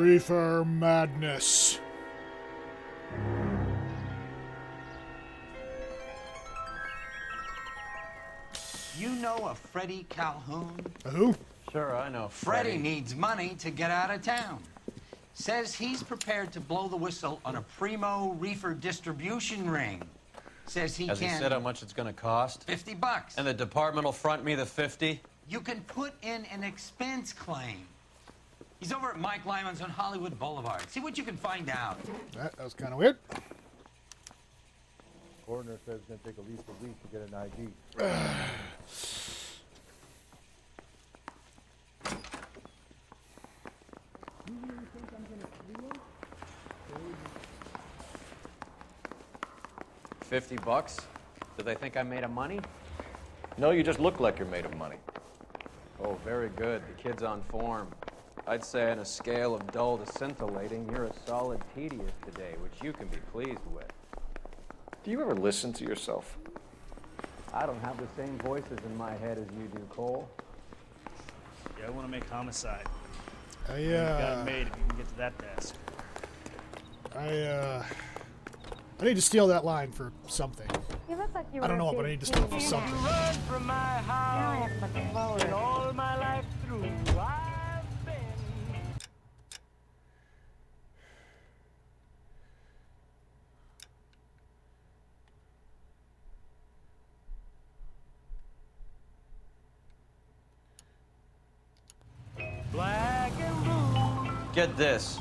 Reefer madness. You know a Freddie Calhoun? Who? Sure, I know. Freddie needs money to get out of town. Says he's prepared to blow the whistle on a primo reefer distribution ring. Says he Has can... he said how much it's going to cost? $50. And the department will front me the 50? You can put in an expense claim. He's over at Mike Lyman's on Hollywood Boulevard. See what you can find out. That was kind of weird. Coroner says it's going to take at least a week to get an ID. $50? Do they think I'm made of money? No, you just look like you're made of money. Oh, very good. The kid's on form. I'd say on a scale of dull to scintillating, you're a solid tedious today, which you can be pleased with. Do you ever listen to yourself? I don't have the same voices in my head as you do, Cole. Yeah, I want to make homicide. I You got it made if you can get to that desk. I need to steal that line for something. You look like you I don't were know, a but I big need to steal it for teenager. something. Run from my Now I house have to look lower. and all my life through I've been. Black and blue. Get this.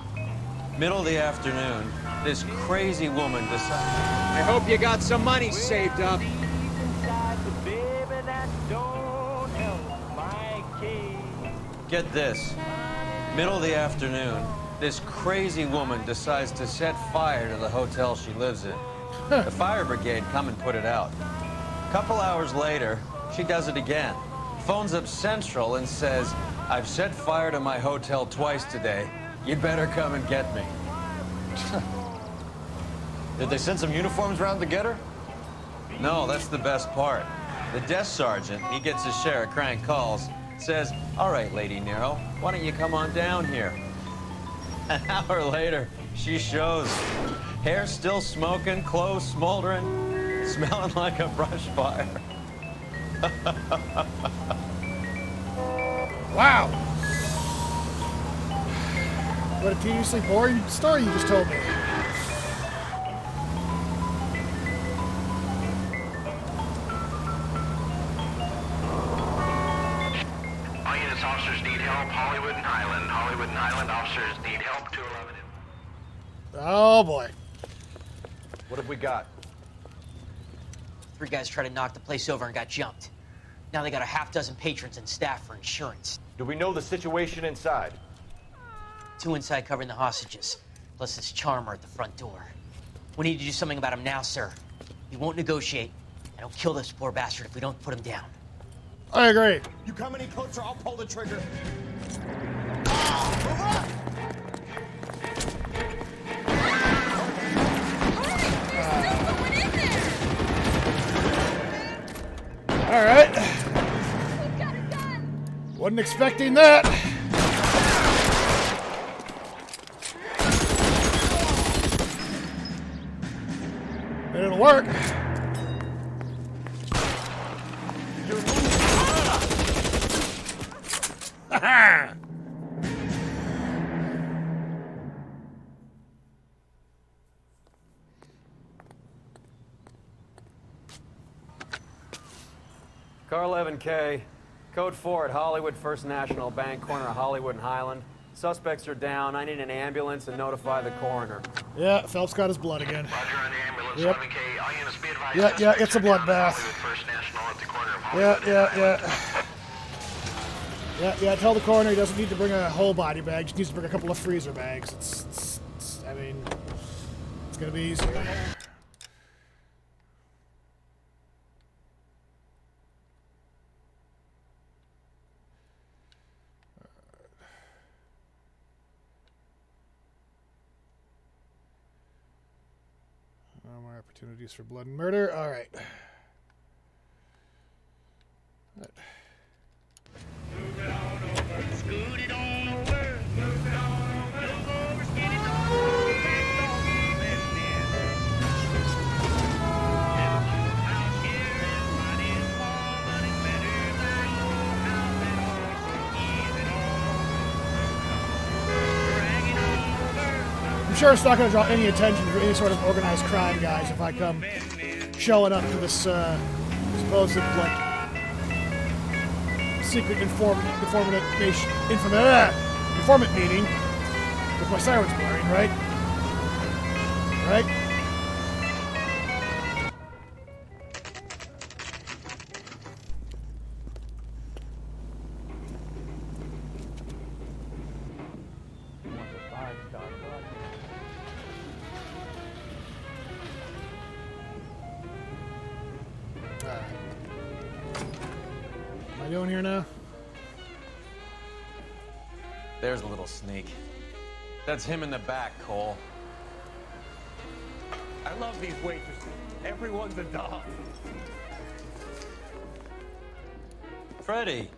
Middle of the afternoon, this crazy woman decides... I hope you got some money saved up. Inside the baby that don't help my case. Get this. Middle of the afternoon, this crazy woman decides to set fire to the hotel she lives in. The fire brigade come and put it out. Couple hours later, she does it again. Phones up Central and says, I've set fire to my hotel twice today. You'd better come and get me. Did they send some uniforms around to get her? No, that's the best part. The desk sergeant, he gets his share of crank calls, says, all right, Lady Nero, why don't you come on down here? An hour later, she shows. Hair still smoking, clothes smoldering, smelling like a brush fire. Wow. What a tediously boring story you just told me. All units, officers need help. Hollywood and Highland. Hollywood and Highland officers need help. 211. Oh boy. What have we got? 3 guys tried to knock the place over and got jumped. Now they got a half dozen patrons and staff for insurance. Do we know the situation inside? 2 inside covering the hostages, plus this charmer at the front door. We need to do something about him now, sir. He won't negotiate, and he'll kill this poor bastard if we don't put him down. I agree. You come any closer, I'll pull the trigger. All right. Wasn't expecting that. But it'll work. Ha! Car 11K, code 4 at Hollywood First National Bank, corner of Hollywood and Highland. Suspects are down. I need an ambulance and notify the coroner. Yeah, Phelps got his blood again. Roger on the ambulance. Yep. 11K. All units be advised. Yeah, suspects it's a are down at bloodbath. Hollywood First National at the corner of Yeah, Hollywood and Highland. yeah. Tell the coroner he doesn't need to bring a whole body bag. Just needs to bring a couple of freezer bags. I mean, it's gonna be easier. No more opportunities for blood and murder. All right. Scooted on over. sure it's not going to draw any attention to any sort of organized crime guys if I come showing up to this supposed like secret informant meeting with my sirens blaring, right? Right? What am I doing here now? There's a little sneak. That's him in the back, Cole. I love these waitresses. Everyone's a doll. Freddy,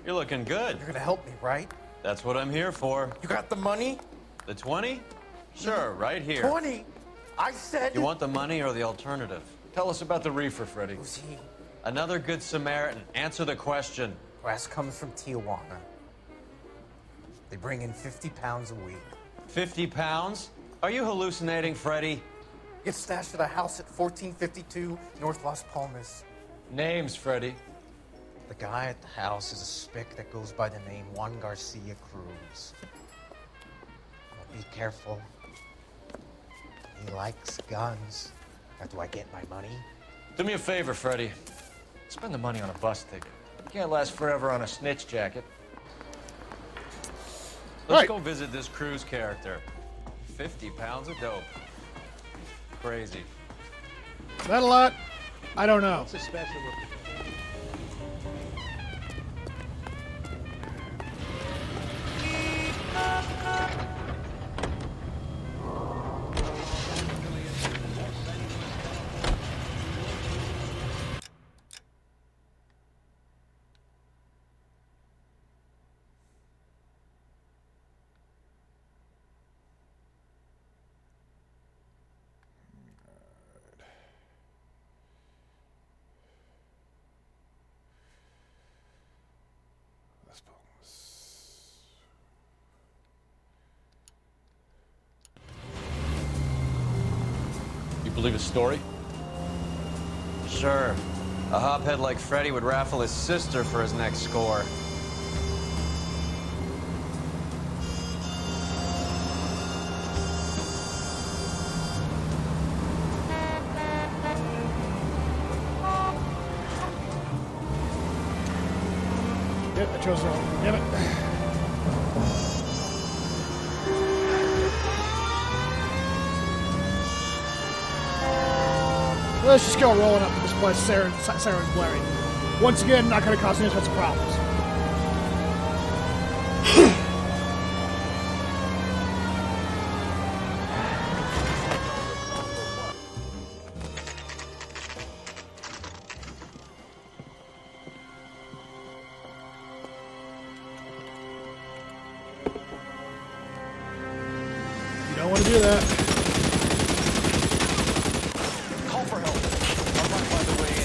you're looking good. You're gonna help me, right? That's what I'm here for. You got the money? The 20? Sure, right here. 20? I said... You want the money or the alternative? Tell us about the reefer, Freddy. Who's he? Another good Samaritan. Answer the question. Grass comes from Tijuana. They bring in 50 pounds a week. 50 pounds? Are you hallucinating, Freddy? It's stashed at a house at 1452 North Las Palmas. Names, Freddy. The guy at the house is a spick that goes by the name Juan Garcia Cruz. Well, be careful. He likes guns. Now, do I get my money? Do me a favor, Freddy. Spend the money on a bus ticket. You can't last forever on a snitch jacket. Let's go visit this Cruz character. 50 pounds of dope. Crazy. Is that a lot? I don't know. It's a special look. You believe his story? Sure. A hophead like Freddy would raffle his sister for his next score. Yep, I chose wrong. Damn it. Let's just go rolling up to this place. Siren's blaring. Once again, not going to cause any sorts of problems. You don't want to do that. Call for help. I'll run by the way in.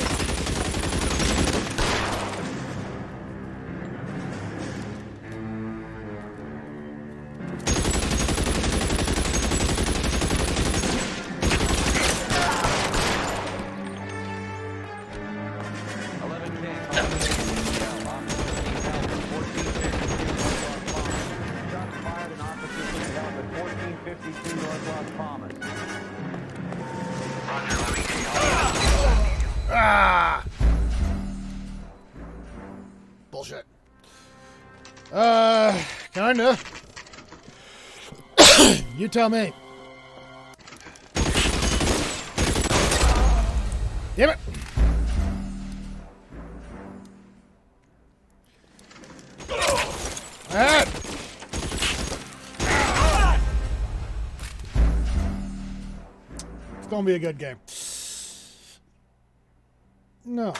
Ah! Bullshit. Kinda. You tell me. Damn it. Ah! It's gonna be a good game. No,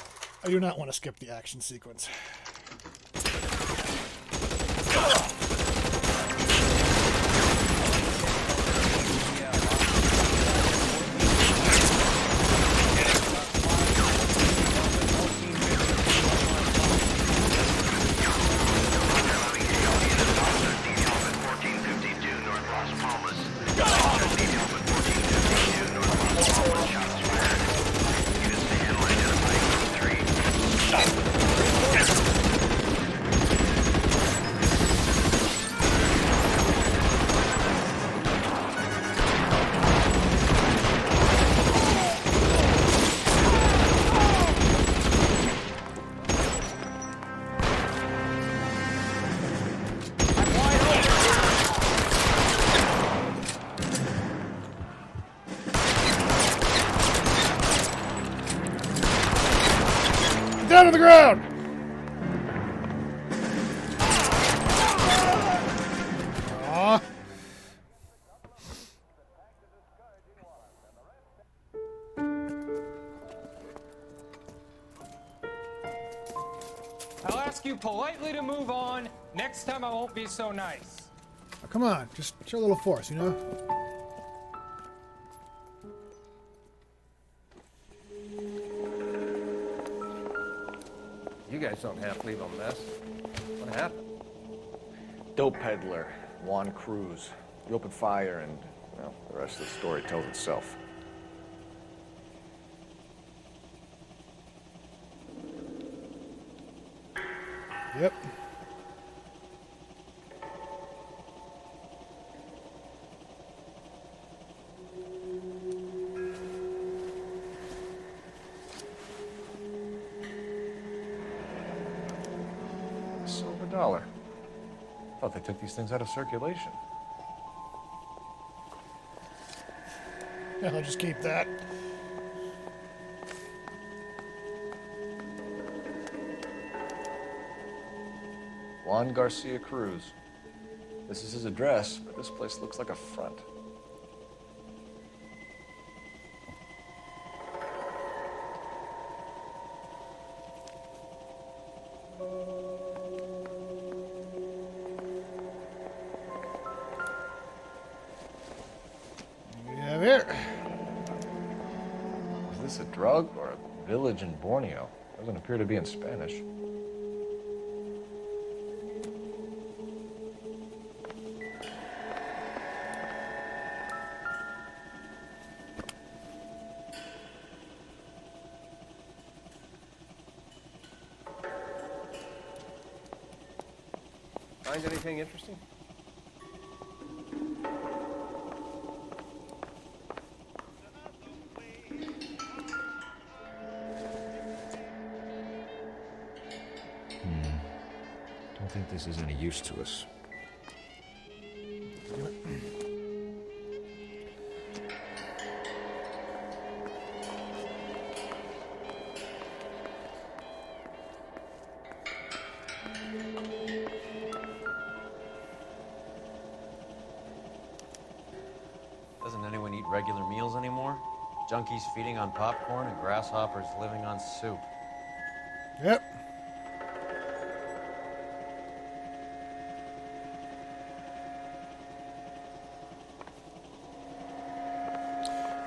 I do not want to skip the action sequence. North Las Palmas. you politely to move on. Next time I won't be so nice. Oh, come on, just show a little force, you know? You guys don't have to leave a mess. What happened? Dope peddler, Juan Cruz. He opened fire and, well, the rest of the story tells itself. Yep. Silver dollar. Thought they took these things out of circulation. Yeah, I'll just keep that. Juan Garcia Cruz. This is his address, but this place looks like a front. We have here. Is this a drug or a village in Borneo? Doesn't appear to be in Spanish. Find anything interesting? Don't think this is any use to us. Doesn't anyone eat regular meals anymore? Junkies feeding on popcorn and grasshoppers living on soup. Yep.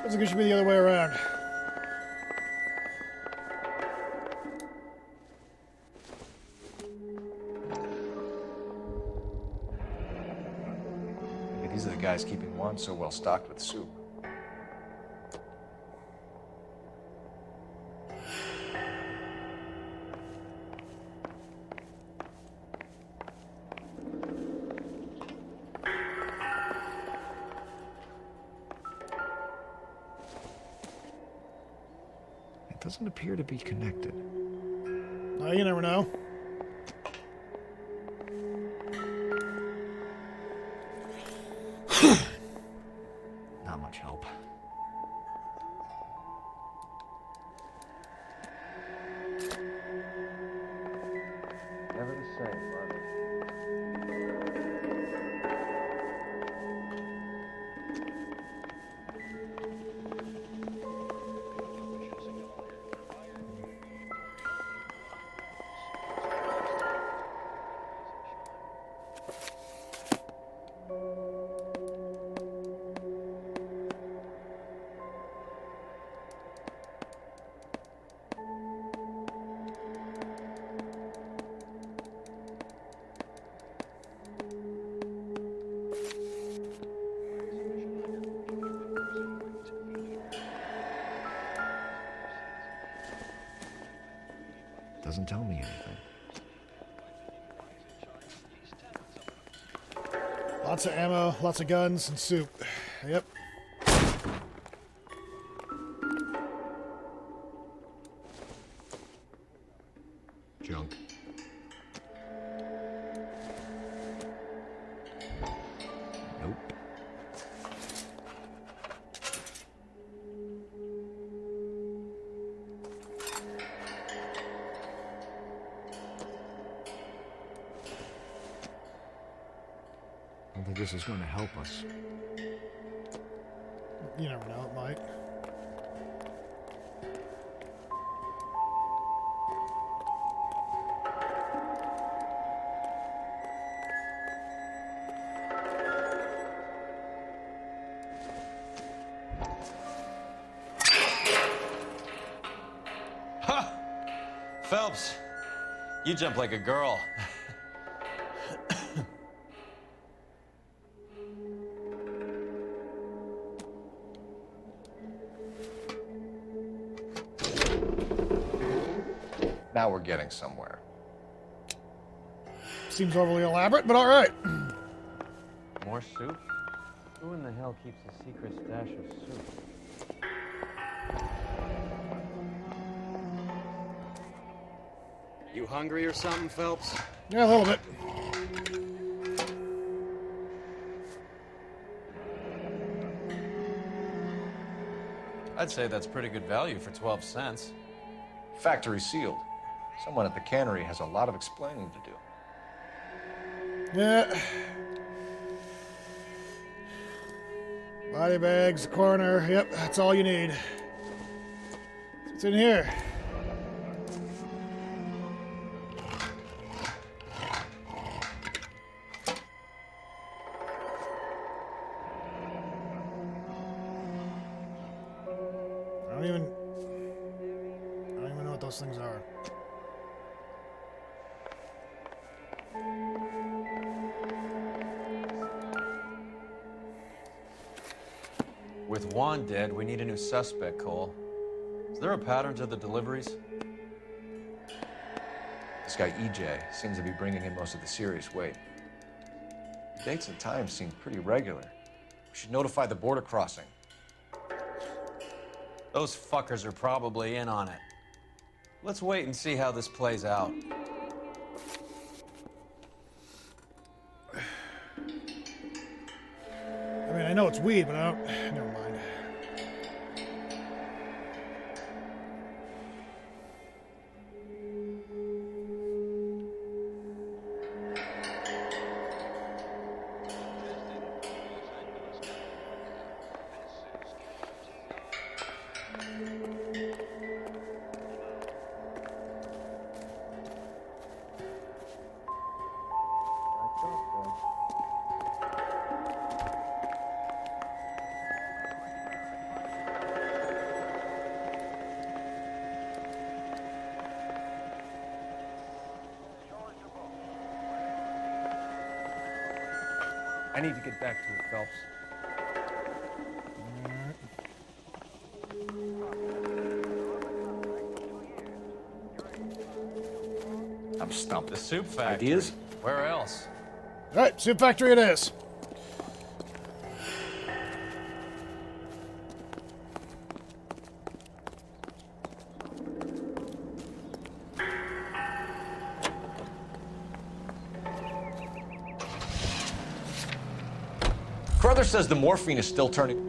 Feels like it should be the other way around. Maybe these are the guys keeping Juan so well stocked with soup. It doesn't appear to be connected. Oh, you never know. Not much help. Never the same, are they? Doesn't tell me anything. Lots of ammo, lots of guns, and soup. Yep. Junk. Nope. I don't think this is going to help us. You never know, it might. Phelps, you jump like a girl. Now we're getting somewhere. Seems overly elaborate, but all right. More soup? Who in the hell keeps a secret stash of soup? You hungry or something, Phelps? Yeah, a little bit. I'd say that's pretty good value for 12 cents. Factory sealed. Someone at the cannery has a lot of explaining to do. Yeah. Body bags, corner. Yep, that's all you need. What's in here? I don't even know what those things are. With Juan dead, we need a new suspect, Cole. Is there a pattern to the deliveries? This guy EJ seems to be bringing in most of the serious weight. Dates and times seem pretty regular. We should notify the border crossing. Those fuckers are probably in on it. Let's wait and see how this plays out. I mean, I know it's weed, but I don't... Never mind. I need to get back to it, Phelps. I'm stumped. The soup factory. Ideas? Where else? All right, soup factory it is. Carruthers says the morphine is still turning.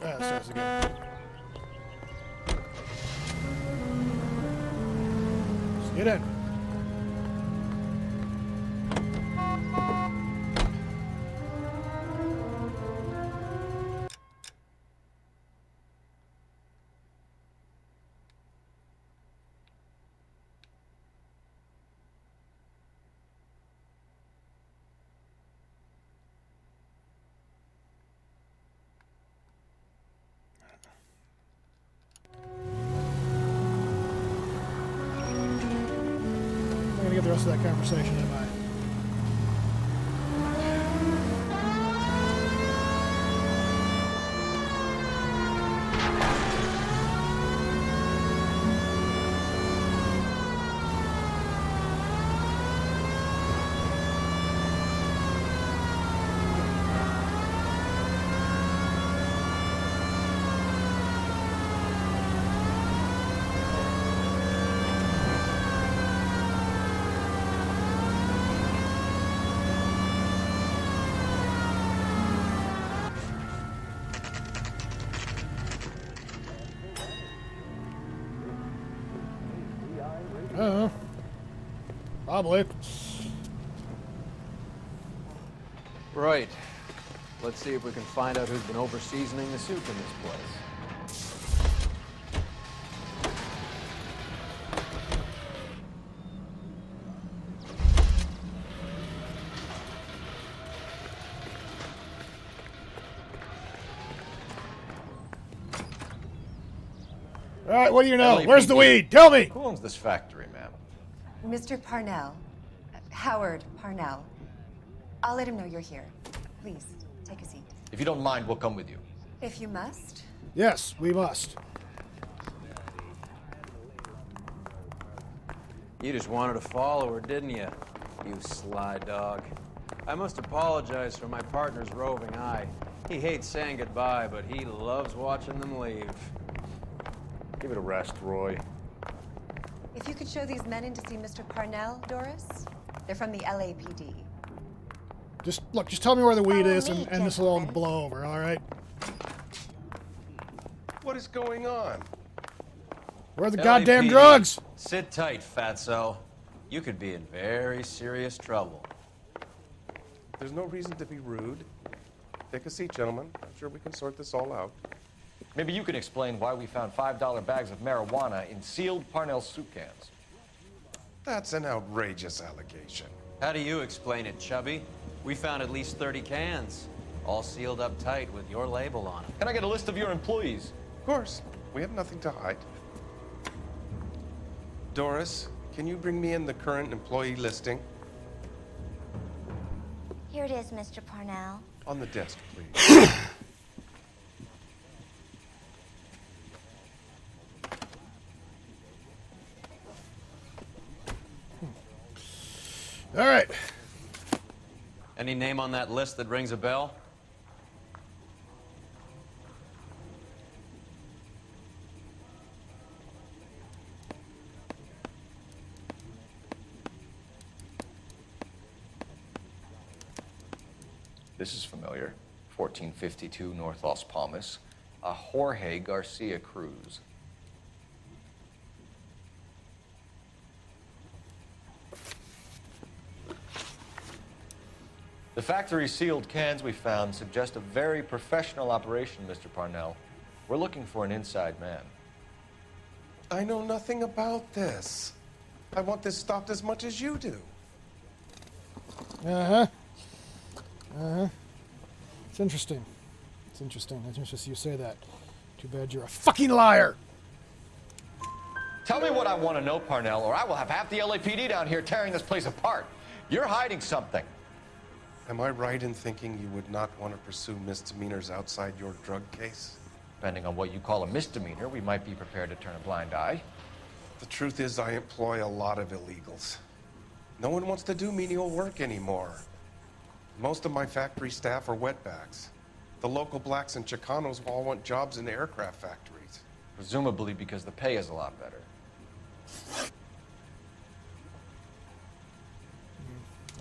That starts again. Let's get in. I'm gonna get the rest of that conversation in mind. I don't know. Probably. Right. Let's see if we can find out who's been over-seasoning the soup in this place. All right, what do you know? LAPD. Where's the weed? Tell me. Who owns this factory, ma'am? Mr. Parnell. Howard Parnell. I'll let him know you're here. Please, take a seat. If you don't mind, we'll come with you. If you must. Yes, we must. You just wanted to follow her, didn't you? You sly dog. I must apologize for my partner's roving eye. He hates saying goodbye, but he loves watching them leave. Give it a rest, Roy. If you could show these men in to see Mr. Parnell, Doris. They're from the LAPD. Just tell me where the weed Follow is, me, and this will all gentlemen. blow over. All right. What is going on? Where are the goddamn LAPD. drugs? Sit tight, fatso. You could be in very serious trouble. There's no reason to be rude. Take a seat, gentlemen. I'm sure we can sort this all out. Maybe you can explain why we found $5 bags of marijuana in sealed Parnell soup cans. That's an outrageous allegation. How do you explain it, Chubby? We found at least 30 cans, all sealed up tight with your label on them. Can I get a list of your employees? Of course. We have nothing to hide. Doris, can you bring me in the current employee listing? Here it is, Mr. Parnell. On the desk, please. All right. Any name on that list that rings a bell? This is familiar. 1452 North Las Palmas. A Jorge Garcia Cruz. The factory sealed cans we found suggest a very professional operation, Mr. Parnell. We're looking for an inside man. I know nothing about this. I want this stopped as much as you do. Uh-huh. Uh-huh. It's interesting. It's interesting. It's interesting you say that. Too bad you're a fucking liar. Tell me what I want to know, Parnell, or I will have half the LAPD down here tearing this place apart. You're hiding something. Am I right in thinking you would not want to pursue misdemeanors outside your drug case? Depending on what you call a misdemeanor, we might be prepared to turn a blind eye. The truth is, I employ a lot of illegals. No one wants to do menial work anymore. Most of my factory staff are wetbacks. The local blacks and Chicanos all want jobs in aircraft factories. Presumably because the pay is a lot better.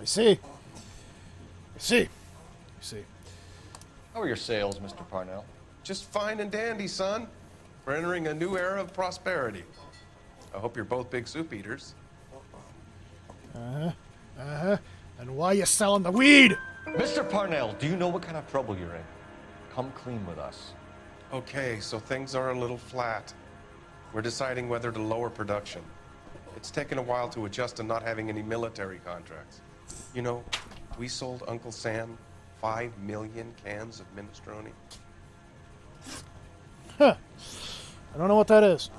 I see. I see. I see. How are your sales, Mr. Parnell? Just fine and dandy, son. We're entering a new era of prosperity. I hope you're both big soup eaters. Uh-huh. Uh-huh. And why you selling the weed? Mr. Parnell, do you know what kind of trouble you're in? Come clean with us. Okay, so things are a little flat. We're deciding whether to lower production. It's taken a while to adjust to not having any military contracts. You know, we sold Uncle Sam 5 million cans of minestrone. Huh. I don't know what that is.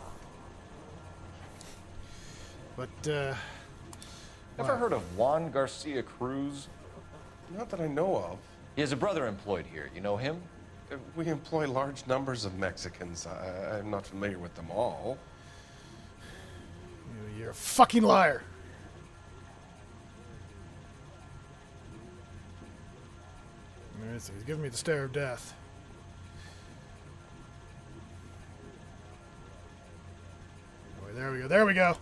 But, Ever heard of Juan Garcia Cruz? Not that I know of. He has a brother employed here. You know him? We employ large numbers of Mexicans. I'm not familiar with them all. You're a fucking liar. He's giving me the stare of death. Boy, there we go. There we go.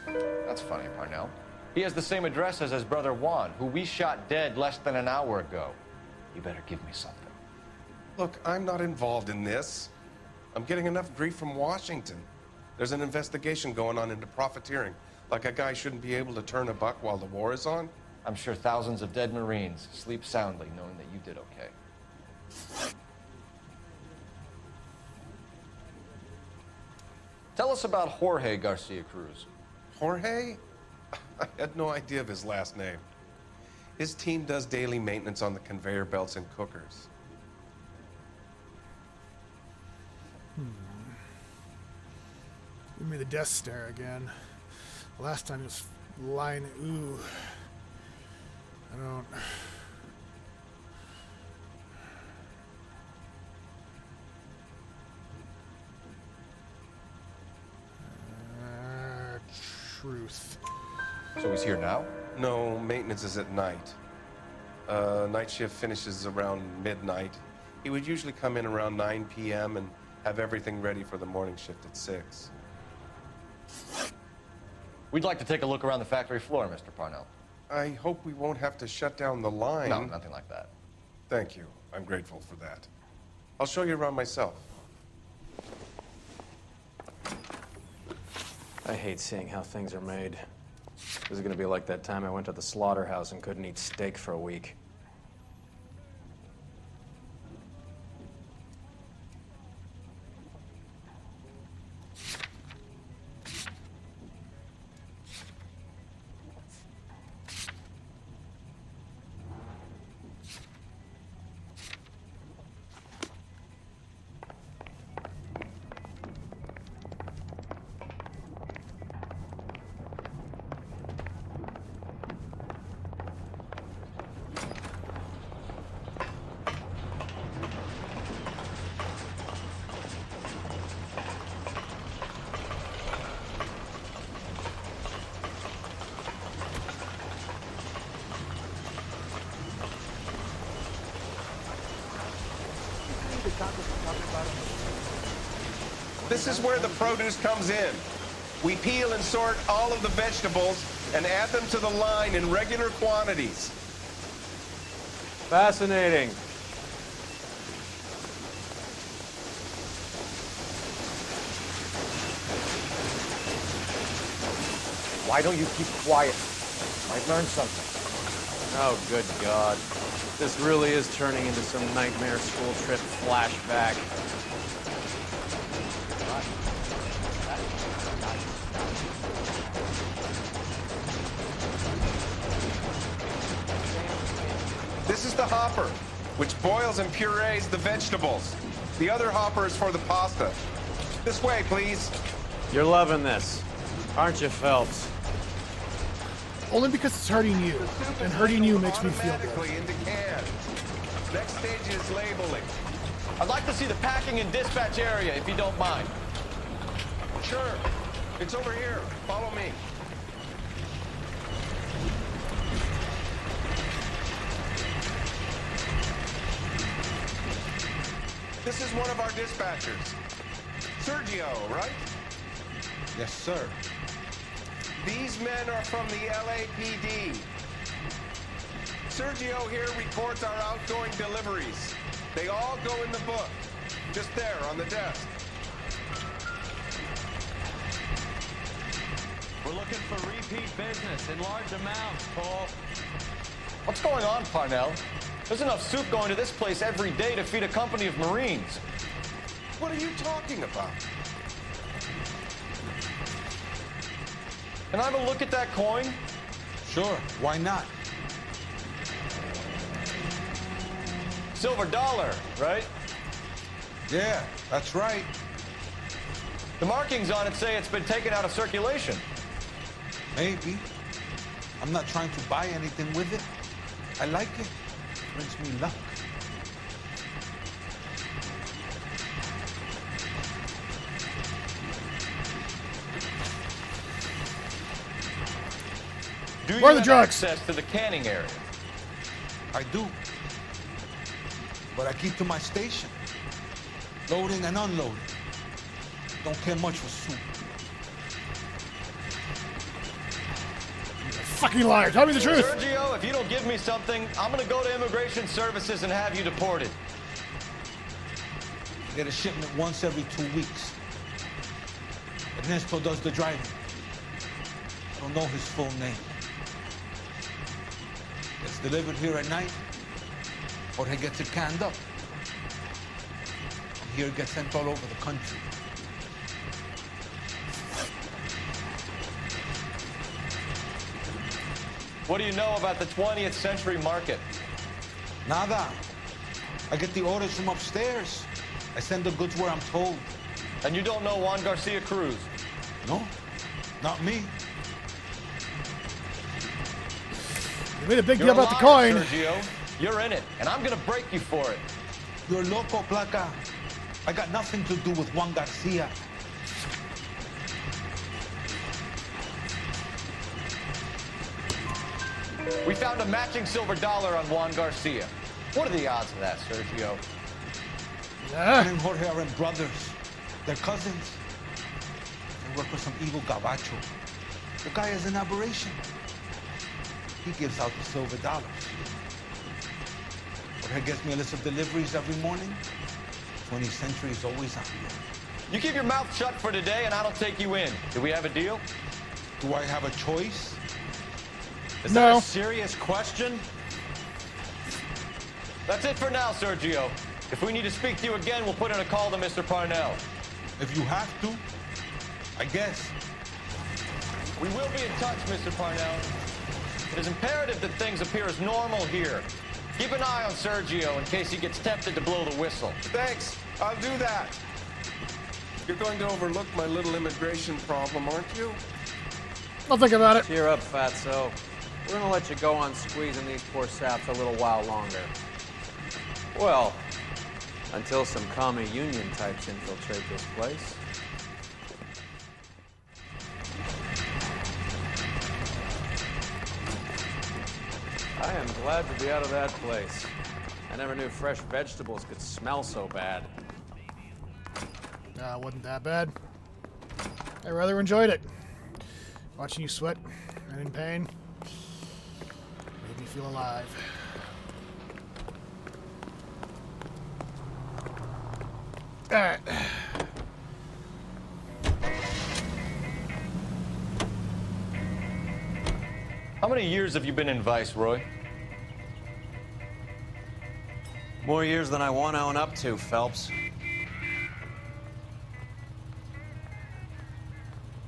That's funny, Parnell. He has the same address as his brother Juan, who we shot dead less than an hour ago. You better give me something. Look, I'm not involved in this. I'm getting enough grief from Washington. There's an investigation going on into profiteering. Like a guy shouldn't be able to turn a buck while the war is on. I'm sure thousands of dead Marines sleep soundly knowing that you did okay. Tell us about Jorge Garcia Cruz. Jorge? I had no idea of his last name. His team does daily maintenance on the conveyor belts and cookers. Give me the death stare again. Last time it was lying. Ooh. I don't. Truth. So he's here now? No, maintenance is at night. Night shift finishes around midnight. He would usually come in around 9 p.m. and have everything ready for the morning shift at 6. We'd like to take a look around the factory floor, Mr. Parnell. I hope we won't have to shut down the line. No, nothing like that. Thank you. I'm grateful for that. I'll show you around myself. I hate seeing how things are made. This is gonna be like that time I went to the slaughterhouse and couldn't eat steak for a week. This is where the produce comes in. We peel and sort all of the vegetables and add them to the line in regular quantities. Fascinating. Why don't you keep quiet? Might learn something. Oh, good God. This really is turning into some nightmare school trip flashback. This is the hopper, which boils and purees the vegetables. The other hopper is for the pasta. This way, please. You're loving this, aren't you, Phelps? Only because it's hurting you, and hurting you makes me feel good. Automatically into cans. Next stage is labeling. I'd like to see the packing and dispatch area, if you don't mind. Sure. It's over here. Follow me. This is one of our dispatchers. Sergio, right? Yes, sir. These men are from the LAPD. Sergio here records our outgoing deliveries. They all go in the book, just there on the desk. We're looking for repeat business in large amounts, Paul. What's going on, Parnell? There's enough soup going to this place every day to feed a company of Marines. What are you talking about? Can I have a look at that coin? Sure, why not? Silver dollar, right? Yeah, that's right. The markings on it say it's been taken out of circulation. Maybe. I'm not trying to buy anything with it. I like it. Brings me luck. Do you Where are the have drugs? access to the canning area? I do. But I keep to my station. Loading and unloading. Don't care much for soup. Fucking liar. Tell me the truth. Sergio, if you don't give me something, I'm gonna go to Immigration Services and have you deported. I get a shipment once every 2 weeks. Ernesto does the driving. I don't know his full name. Gets delivered here at night, or he gets it canned up. And here it gets sent all over the country. What do you know about the 20th century market? Nada. I get the orders from upstairs. I send the goods where I'm told. And you don't know Juan Garcia Cruz? No, not me. You made a big You're deal about the alive, coin. Sergio. You're in it, and I'm gonna break you for it. You're loco, Placa. I got nothing to do with Juan Garcia. We found a matching silver dollar on Juan Garcia. What are the odds of that, Sergio? Him and Jorge are brothers. They're cousins. They work with some evil gabacho. The guy is an aberration. He gives out the silver dollars. Jorge gets me a list of deliveries every morning. 20th Century is always on here. You keep your mouth shut for today, and I don't take you in. Do we have a deal? Do I have a choice? Is that a serious question? That's it for now, Sergio. If we need to speak to you again, we'll put in a call to Mr. Parnell. If you have to, I guess. We will be in touch, Mr. Parnell. It is imperative that things appear as normal here. Keep an eye on Sergio in case he gets tempted to blow the whistle. Thanks. I'll do that. You're going to overlook my little immigration problem, aren't you? I'll think about it. Cheer up, Fatso. We're gonna let you go on squeezing these poor saps a little while longer. Well, until some commie union types infiltrate this place. I am glad to be out of that place. I never knew fresh vegetables could smell so bad. It wasn't that bad. I rather enjoyed it. Watching you sweat and in pain made me feel alive. Alright. How many years have you been in Vice, Roy? More years than I want to own up to, Phelps.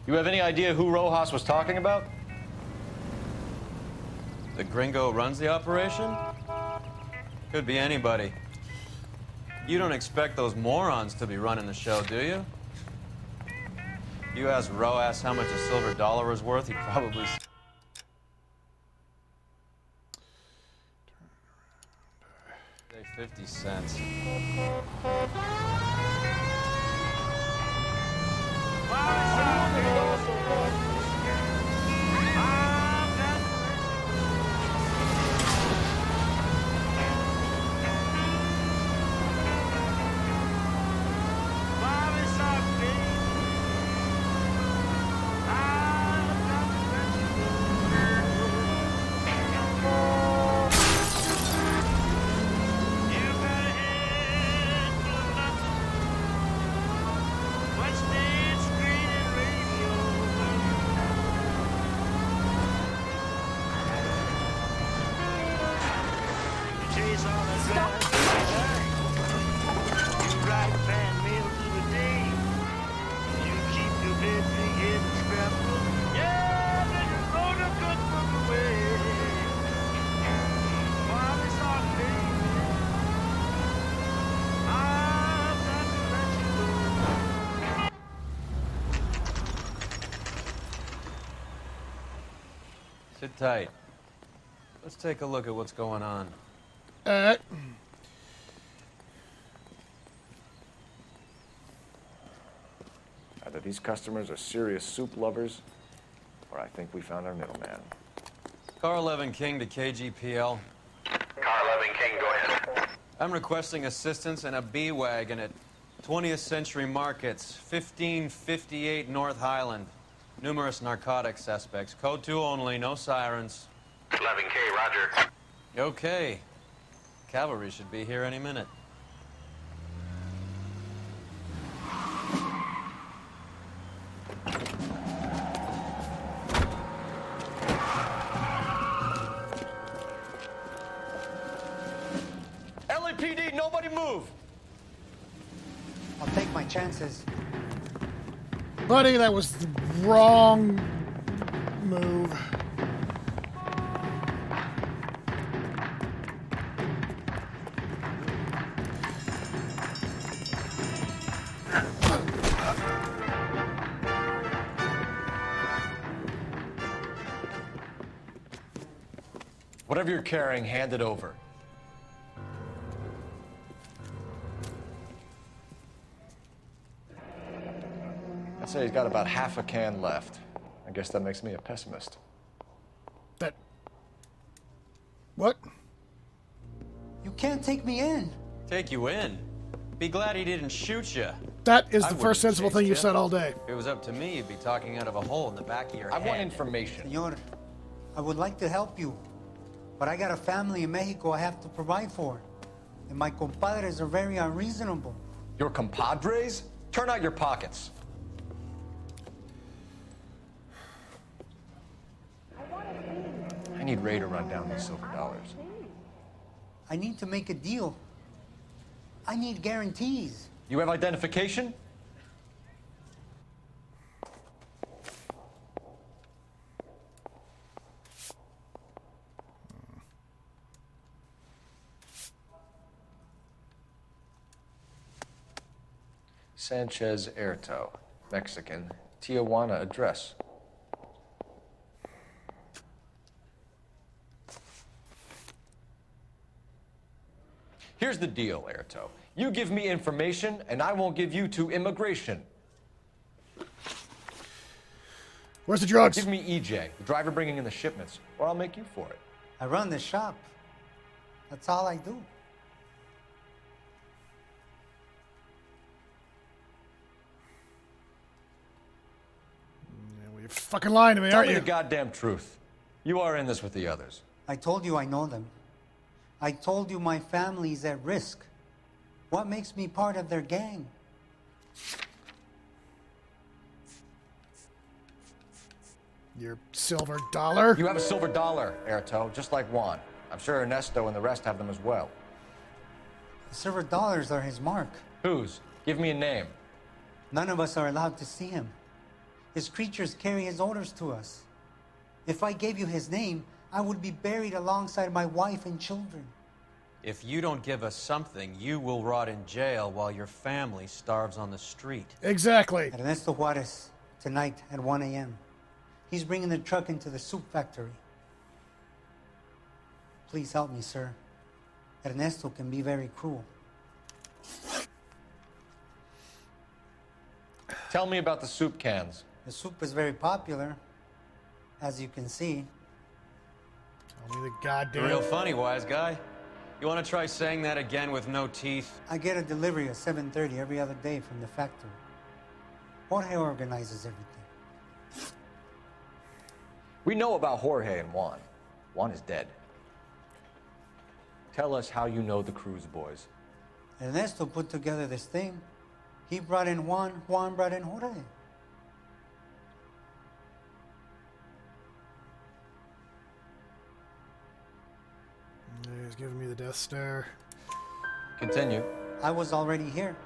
You have any idea who Rojas was talking about? The gringo runs the operation? Could be anybody. You don't expect those morons to be running the show, do you? You asked Rojas how much a silver dollar was worth, he'd probably... Say 50 cents. Sit tight. Let's take a look at what's going on. Alright. Either these customers are serious soup lovers, or I think we found our middleman. Car 11 King to KGPL. Car 11 King, go ahead. I'm requesting assistance in a B-Wagon at 20th Century Markets, 1558 North Highland. Numerous narcotic suspects. Code 2 only, no sirens. 11K, roger. Okay. Cavalry should be here any minute. LAPD, nobody move! I'll take my chances. Buddy, that was the wrong move. Whatever you're carrying, hand it over. I'd say he's got about half a can left. I guess that makes me a pessimist. What? You can't take me in. Take you in? Be glad he didn't shoot you. That is the first sensible thing you've said all day. If it was up to me, you'd be talking out of a hole in the back of your head. I want information. Senor, I would like to help you, but I got a family in Mexico I have to provide for. And my compadres are very unreasonable. Your compadres? Turn out your pockets. I need Ray to run down these silver dollars. I need to make a deal. I need guarantees. You have identification? Sanchez Erto, Mexican, Tijuana address. Here's the deal, Erto. You give me information, and I won't give you to immigration. Where's the drugs? Give me EJ, the driver bringing in the shipments, or I'll make you for it. I run the shop. That's all I do. You're fucking lying to me, aren't you? Tell me the goddamn truth. You are in this with the others. I told you I know them. I told you my family's at risk. What makes me part of their gang? Your silver dollar? You have a silver dollar, Erto, just like Juan. I'm sure Ernesto and the rest have them as well. The silver dollars are his mark. Whose? Give me a name. None of us are allowed to see him. His creatures carry his orders to us. If I gave you his name, I would be buried alongside my wife and children. If you don't give us something, you will rot in jail while your family starves on the street. Exactly. Ernesto Juarez, tonight at 1 a.m. He's bringing the truck into the soup factory. Please help me, sir. Ernesto can be very cruel. Tell me about the soup cans. The soup is very popular, as you can see. Tell me the goddamn... Real funny, wise guy. You want to try saying that again with no teeth? I get a delivery at 7:30 every other day from the factory. Jorge organizes everything. We know about Jorge and Juan. Juan is dead. Tell us how you know the Cruz boys. Ernesto put together this thing. He brought in Juan, Juan brought in Jorge. He's giving me the death stare. Continue. I was already here.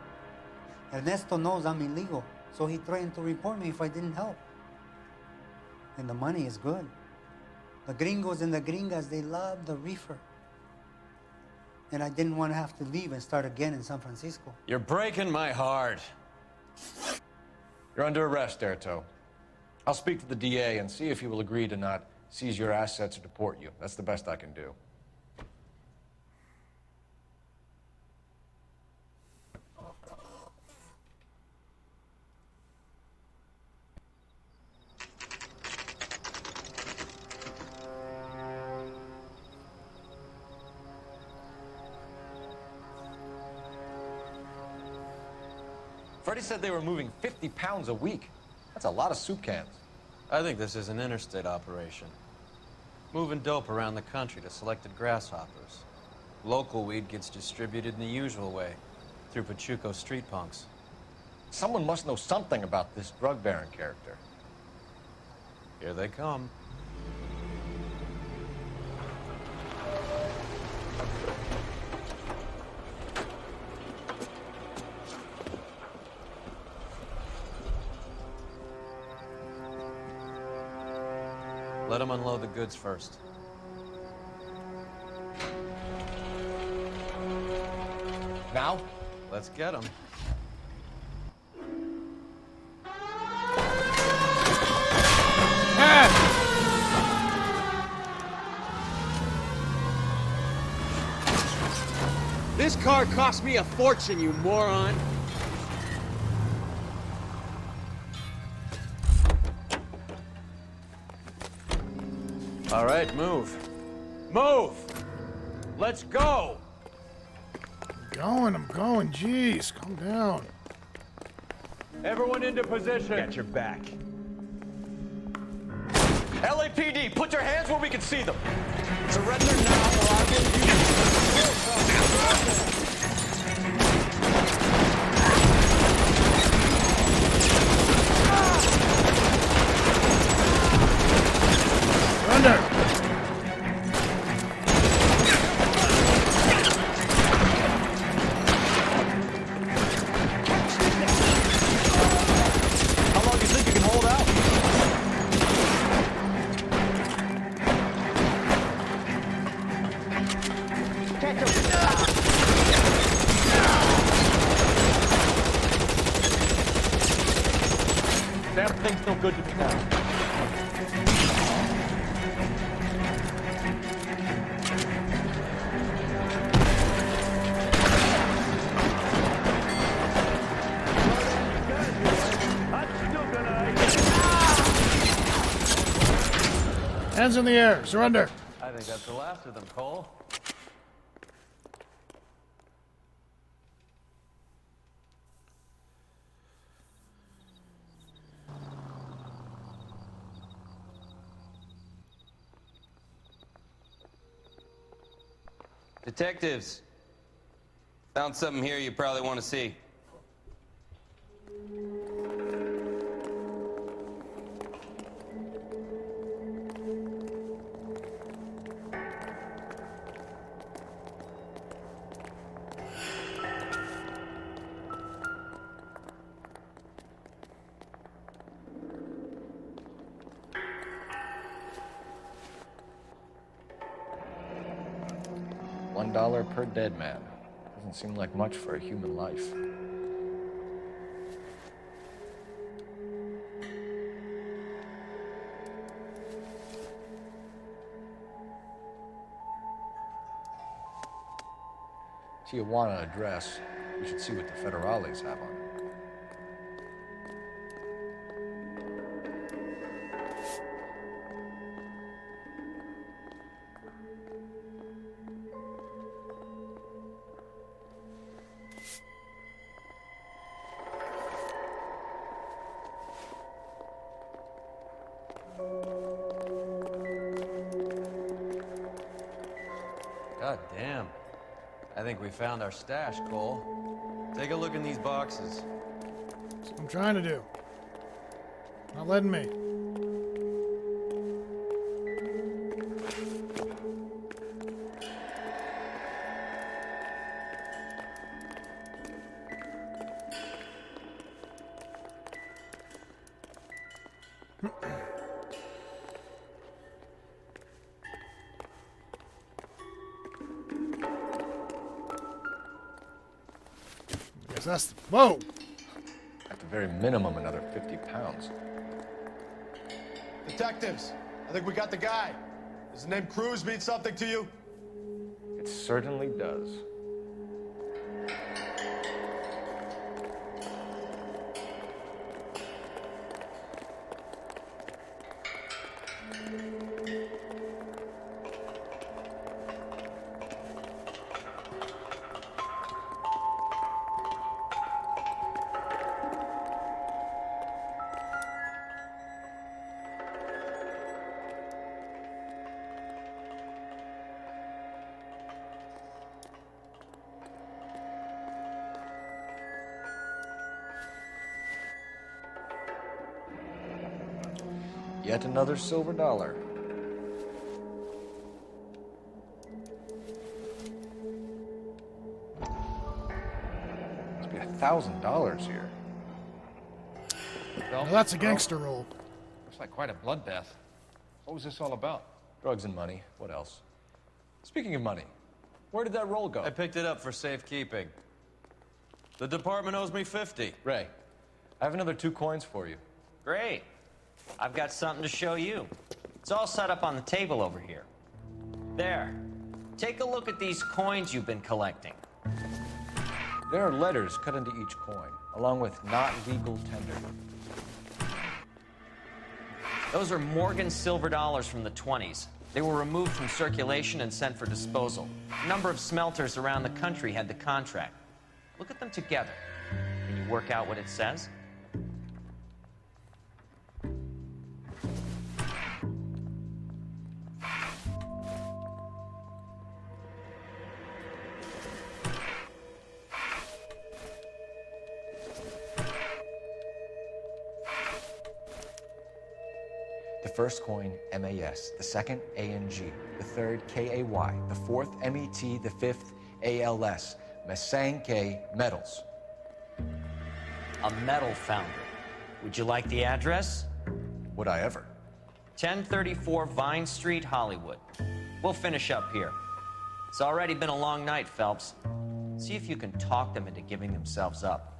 Ernesto knows I'm illegal, so he threatened to report me if I didn't help. And the money is good. The gringos and the gringas, they love the reefer. And I didn't want to have to leave and start again in San Francisco. You're breaking my heart. You're under arrest, Erto. I'll speak to the DA and see if he will agree to not seize your assets or deport you. That's the best I can do. Freddie said they were moving 50 pounds a week. That's a lot of soup cans. I think this is an interstate operation. Moving dope around the country to selected grasshoppers. Local weed gets distributed in the usual way, through Pachuco street punks. Someone must know something about this drug baron character. Here they come. Let them unload the goods first. Now? Let's get them. This car cost me a fortune, you moron! All right, move. Move! Let's go! I'm going. Jeez, calm down. Everyone into position. Got your back. LAPD, put your hands where we can see them. Surrender now or I will Surrender! How long do you think you can hold out? Damn thing's no good to me now. Hands in the air. Surrender. I think that's the last of them, Cole. Detectives, found something here you probably want to see. $1 per dead man. Doesn't seem like much for a human life. Tijuana address. We should see what the federales have on it. God damn. I think we found our stash, Cole. Take a look in these boxes. That's what I'm trying to do. Not letting me. That's whoa! At the very minimum, another 50 pounds. Detectives, I think we got the guy. Does the name Cruz mean something to you? It certainly does. Yet another silver dollar. Must be $1,000 here. Well, that's a gangster roll. Looks like quite a bloodbath. What was this all about? Drugs and money. What else? Speaking of money, where did that roll go? I picked it up for safekeeping. The department owes me 50. Ray, I have another 2 coins for you. Great. I've got something to show you. It's all set up on the table over here. There. Take a look at these coins you've been collecting. There are letters cut into each coin, along with not legal tender. Those are Morgan silver dollars from the 20s. They were removed from circulation and sent for disposal. A number of smelters around the country had the contract. Look at them together. Can you work out what it says? The first coin, MAS. The second, ANG. The third, KAY. The fourth, MET. The fifth, ALS. Masanke Metals. A metal foundry. Would you like the address? Would I ever? 1034 Vine Street, Hollywood. We'll finish up here. It's already been a long night, Phelps. See if you can talk them into giving themselves up.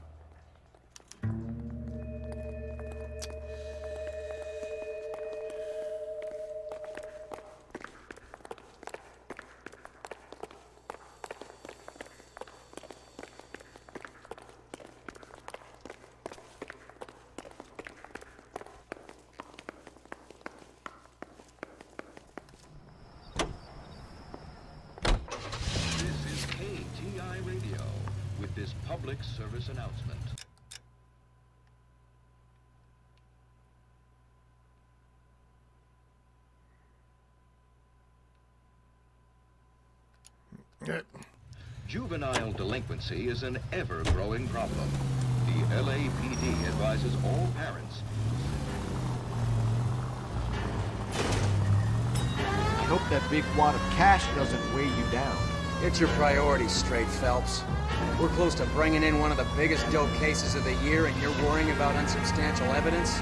Public service announcement. Juvenile delinquency is an ever-growing problem. The LAPD advises all parents. I hope that big wad of cash doesn't weigh you down. Get your priorities straight, Phelps. We're close to bringing in one of the biggest dope cases of the year, and you're worrying about unsubstantial evidence?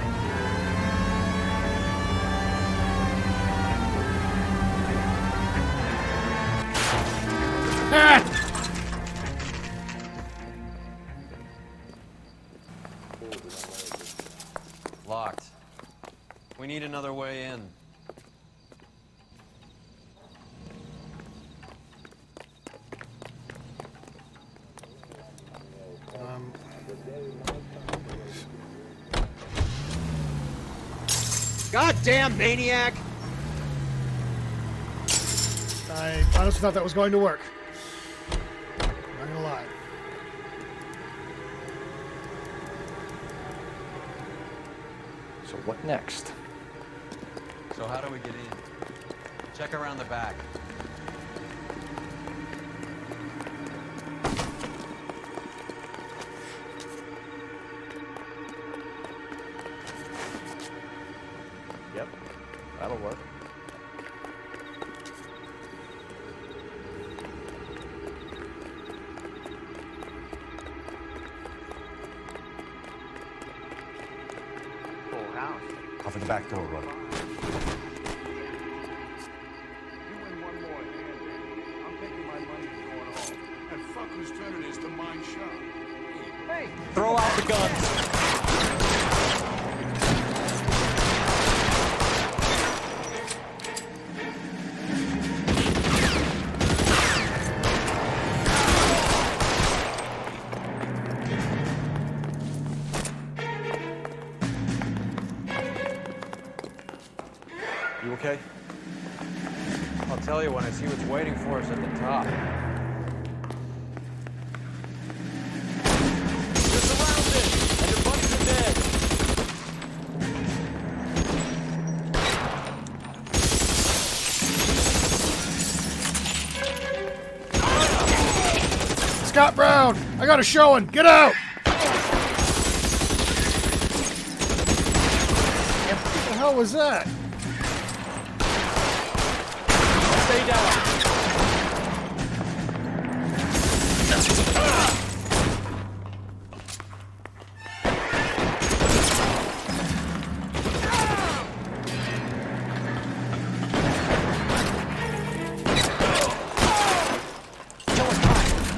Locked. We need another way in. Goddamn maniac! I honestly thought that was going to work. Not gonna lie. So what next? So how do we get in? Check around the back. Yep, that'll work. Full house. Cover the back door, Roy. You win one more hand, baby. I'm taking my money and going home. And fuck whose turn it is to mind shop. Hey! Throw out the guns. You okay? I'll tell you when I see what's waiting for us at the top. You're surrounded, and your buddies are dead. Scott Brown! I got a showing! Get out! What the hell was that? Stay down.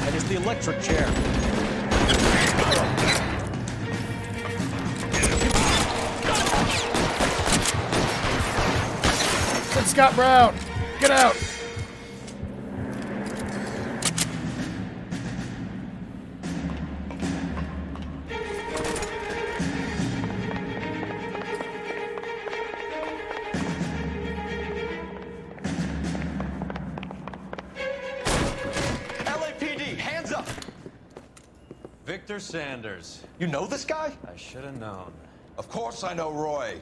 That is the electric chair. Said Scott Brown! Get out! Victor Sanders. You know this guy? I should have known. Of course I know Roy.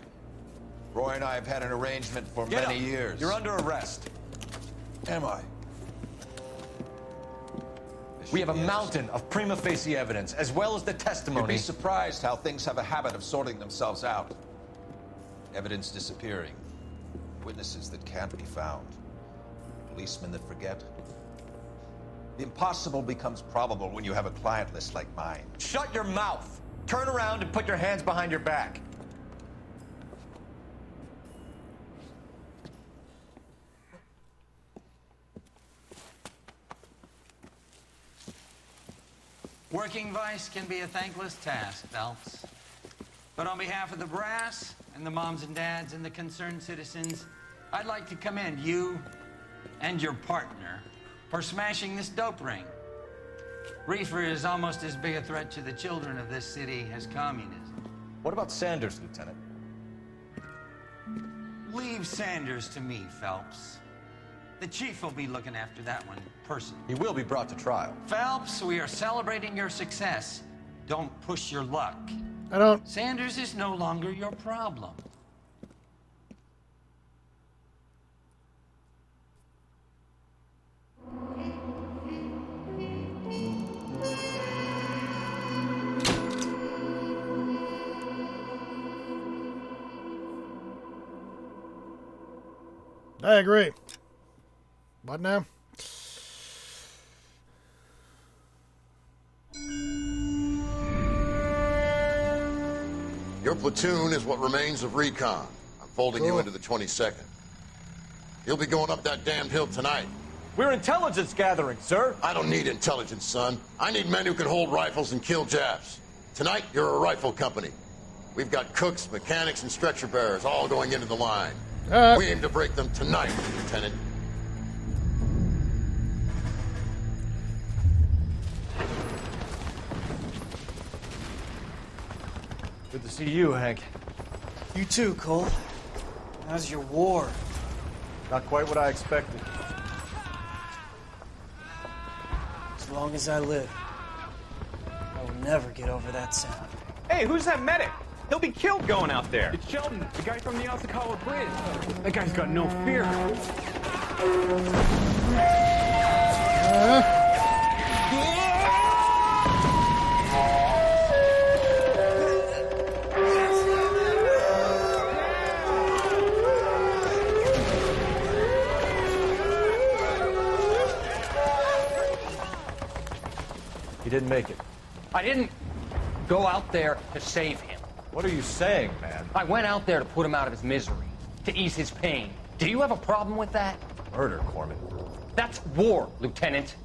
Roy and I have had an arrangement for Get many up. years. You're under arrest. Am I? We have a mountain of prima facie evidence, as well as the testimony. You'd be surprised how things have a habit of sorting themselves out. Evidence disappearing. Witnesses that can't be found. Policemen that forget. The impossible becomes probable when you have a client list like mine. Shut your mouth! Turn around and put your hands behind your back. Working vice can be a thankless task, Phelps. But on behalf of the brass and the moms and dads and the concerned citizens, I'd like to commend you and your partner for smashing this dope ring. Reefer is almost as big a threat to the children of this city as communism. What about Sanders, Lieutenant? Leave Sanders to me, Phelps. The chief will be looking after that one personally. He will be brought to trial. Phelps, we are celebrating your success. Don't push your luck. I don't. Sanders is no longer your problem. I agree. What now? Your platoon is what remains of recon. I'm folding you into the 22nd. You'll be going up that damned hill tonight. We're intelligence gathering, sir. I don't need intelligence, son. I need men who can hold rifles and kill Japs. Tonight, you're a rifle company. We've got cooks, mechanics, and stretcher bearers all going into the line. We aim to break them tonight, Lieutenant. Good to see you, Hank. You too, Cole. How's your war? Not quite what I expected. As long as I live, I will never get over that sound. Hey, who's that medic? He'll be killed going out there. It's Sheldon, the guy from the Asakawa Bridge. That guy's got no fear. He didn't make it. I didn't go out there to save him. What are you saying, man? I went out there to put him out of his misery, to ease his pain. Do you have a problem with that? Murder, Corman. That's war, Lieutenant.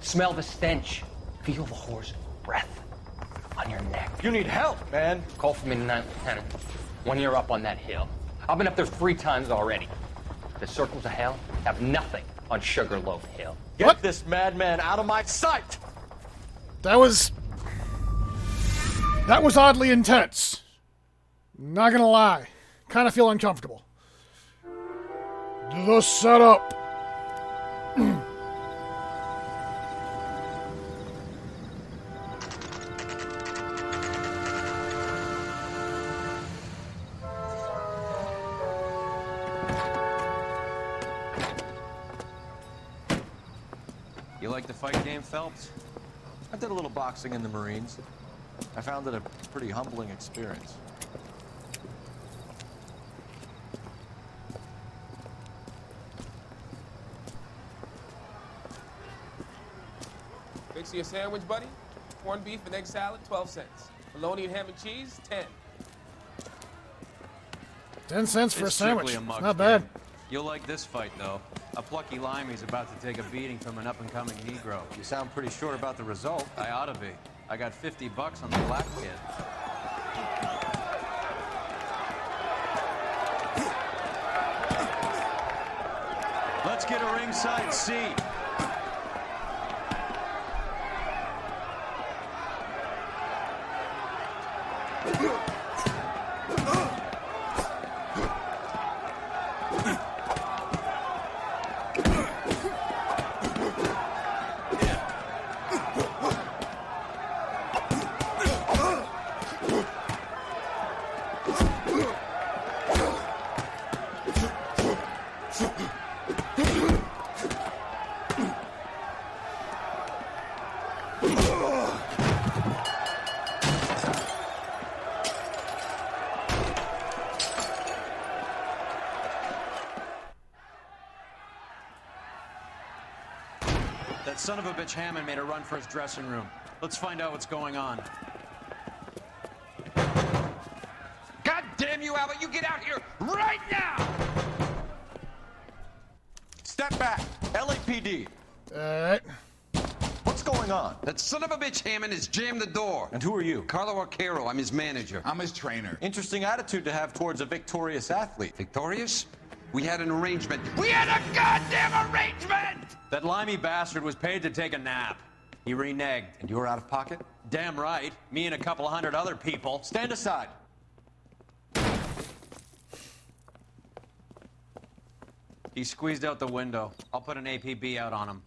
Smell the stench. Feel the horse breath on your neck. You need help, man. Call for me tonight, Lieutenant. When you're up on that hill. I've been up there 3 times already. The circles of hell have nothing on Sugarloaf Hill. Get this madman out of my sight! That was oddly intense. Not gonna lie. Kind of feel uncomfortable. The setup. You like the fight game, Phelps? I did a little boxing in the Marines. I found it a pretty humbling experience. Fix you a sandwich, buddy? Corned beef and egg salad, 12 cents. Bologna and ham and cheese, 10. 10 cents for a It's sandwich. strictly a mug Not bad. game. You'll like this fight, though. A plucky limey's about to take a beating from an up-and-coming Negro. You sound pretty sure about the result. I ought to be. I got $50 on the black kid. Let's get a ringside seat. That son of a bitch Hammond made a run for his dressing room. Let's find out what's going on. God damn you, Albert! You get out here right now! Step back! LAPD! Alright. What's going on? That son of a bitch Hammond has jammed the door. And who are you? Carlo Arcaro. I'm his manager. I'm his trainer. Interesting attitude to have towards a victorious athlete. Victorious? We had an arrangement. We had a goddamn arrangement! That limey bastard was paid to take a nap. He reneged. And you were out of pocket? Damn right. Me and a couple hundred other people. Stand aside. He squeezed out the window. I'll put an APB out on him.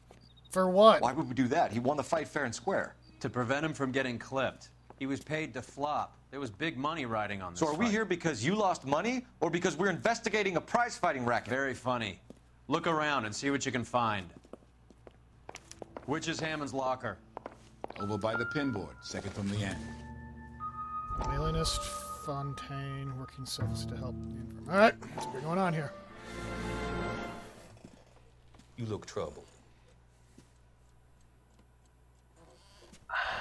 For what? Why would we do that? He won the fight fair and square. To prevent him from getting clipped. He was paid to flop. There was big money riding on this So are we fight. here because you lost money or because we're investigating a prize-fighting racket? Very funny. Look around and see what you can find. Which is Hammond's locker? Over by the pinboard, second from the end. Alienist, Fontaine, working selfless to help. Alright, what's going on here? You look troubled.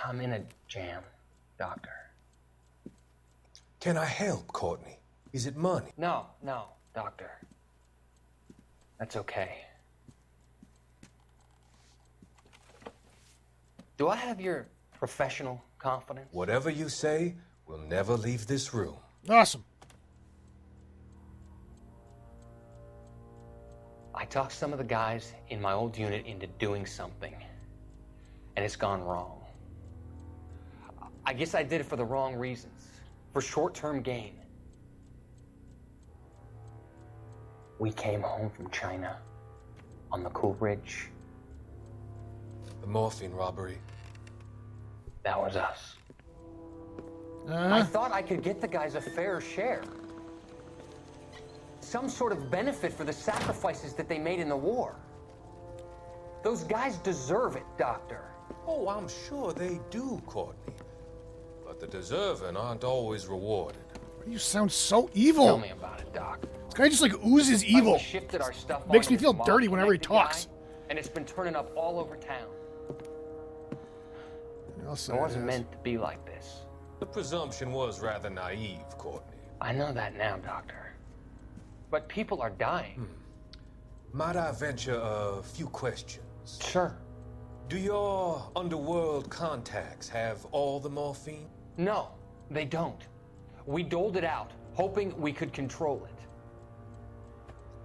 I'm in a jam, Doctor. Can I help, Courtney? Is it money? No, Doctor. That's okay. Do I have your professional confidence? Whatever you say, we'll never leave this room. Awesome. I talked some of the guys in my old unit into doing something, and it's gone wrong. I guess I did it for the wrong reasons, for short-term gain. We came home from China on the Cool Ridge. The morphine robbery. That was us. I thought I could get the guys a fair share. Some sort of benefit for the sacrifices that they made in the war. Those guys deserve it, Doctor. Oh, I'm sure they do, Courtney. But the deserving aren't always rewarded. You sound so evil. Tell me about it, Doc. This guy just like oozes evil. We shifted our stuff Makes me onto feel this dirty whenever he mob-connected talks. guy, and it's been turning up all over town. I'll say It wasn't it is. meant to be like this. The presumption was rather naive, Courtney. I know that now, Doctor. But people are dying. Might I venture a few questions? Sure. Do your underworld contacts have all the morphine? No, they don't. We doled it out, hoping we could control it.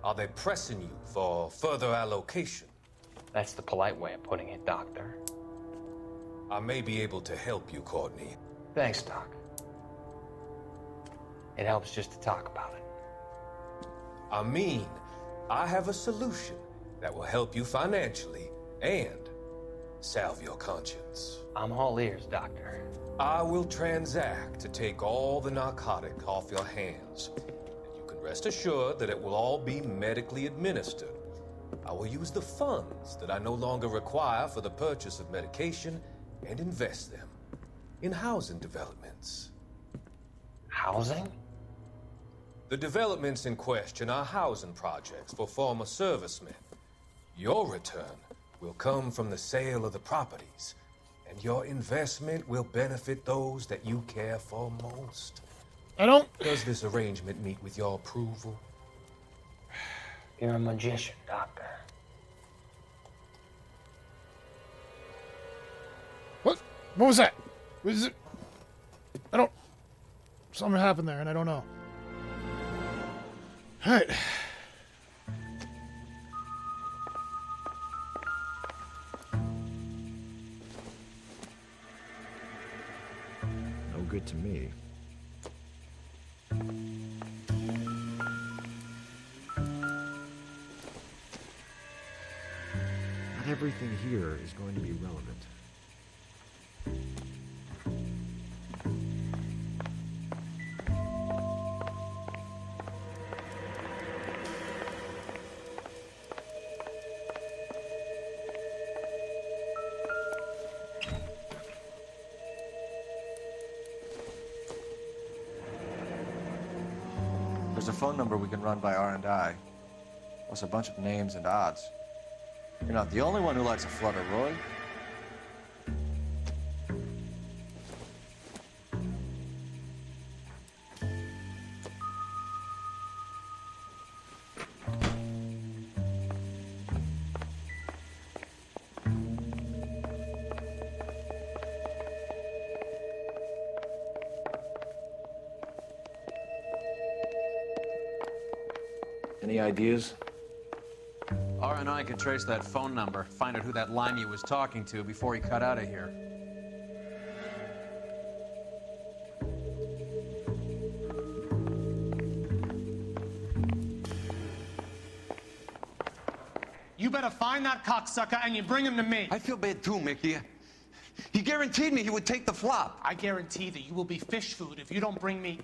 Are they pressing you for further allocation? That's the polite way of putting it, Doctor. I may be able to help you, Courtney. Thanks, Doc. It helps just to talk about it. I mean, I have a solution that will help you financially and salve your conscience. I'm all ears, Doctor. I will transact to take all the narcotic off your hands. And you can rest assured that it will all be medically administered. I will use the funds that I no longer require for the purchase of medication and invest them in housing developments. Housing? The developments in question are housing projects for former servicemen. Your return will come from the sale of the properties, and your investment will benefit those that you care for most. Does this arrangement meet with your approval? You're a magician, Doctor. What? What was that? What is it? I don't... Something happened there, and I don't know. Alright. No good to me. Not everything here is going to be relevant. There's a phone number we can run by R&I. Plus a bunch of names and odds. You're not the only one who likes a flutter, Roy. Any ideas? R&I can trace that phone number, find out who that limey was talking to before he cut out of here. You better find that cocksucker and you bring him to me. I feel bad too, Mickey. He guaranteed me he would take the flop. I guarantee that you will be fish food if you don't bring me...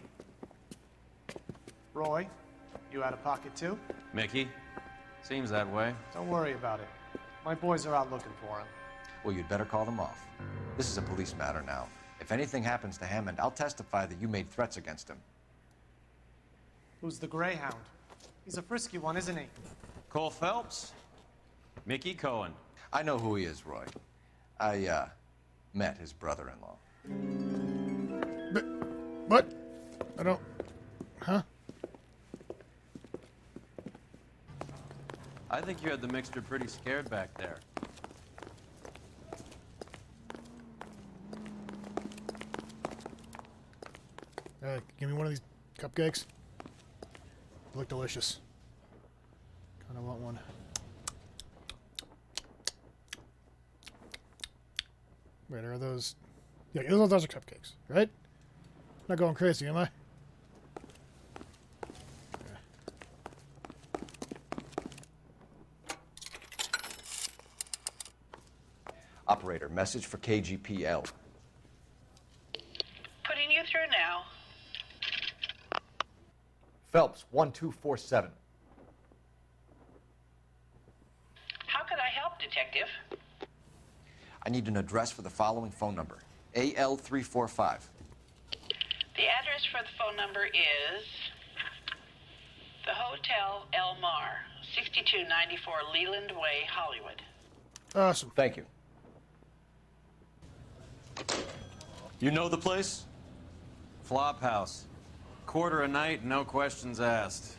Roy, you out of pocket too? Mickey? Seems that way. Don't worry about it. My boys are out looking for him. Well, you'd better call them off. This is a police matter now. If anything happens to Hammond, I'll testify that you made threats against him. Who's the Greyhound? He's a frisky one, isn't he? Cole Phelps? Mickey Cohen. I know who he is, Roy. I, met his brother-in-law. But, what? I don't... Huh? I think you had the mixture pretty scared back there. Give me one of these cupcakes. Look delicious. Kind of want one. Wait, are those... Yeah, those are cupcakes, right? Not going crazy, am I? Operator, message for KGPL. Putting you through now. Phelps, 1247. How could I help, Detective? I need an address for the following phone number. AL345. The address for the phone number is the Hotel El Mar, 6294 Leland Way, Hollywood. Awesome. Thank you. You know the place? Flop House. Quarter a night, no questions asked.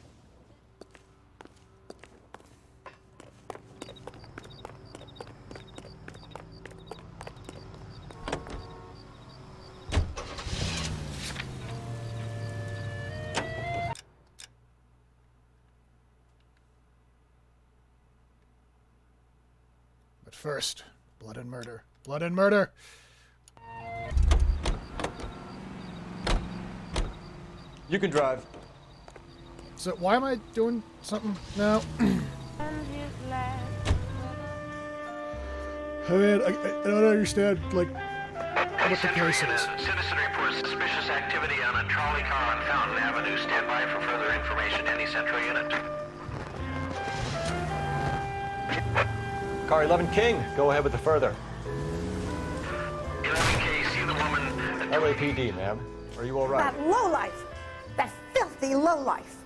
But first, blood and murder. Blood and murder! You can drive. So why am I doing something now? I mean, I don't understand, like, what the case is. Citizen reports suspicious activity on a trolley car on Fountain Avenue. Stand by for further information. Any Central unit. Car 11 King, go ahead with the further. 11K, see the woman... LAPD, ma'am. Are you all right? That lowlife! That filthy lowlife!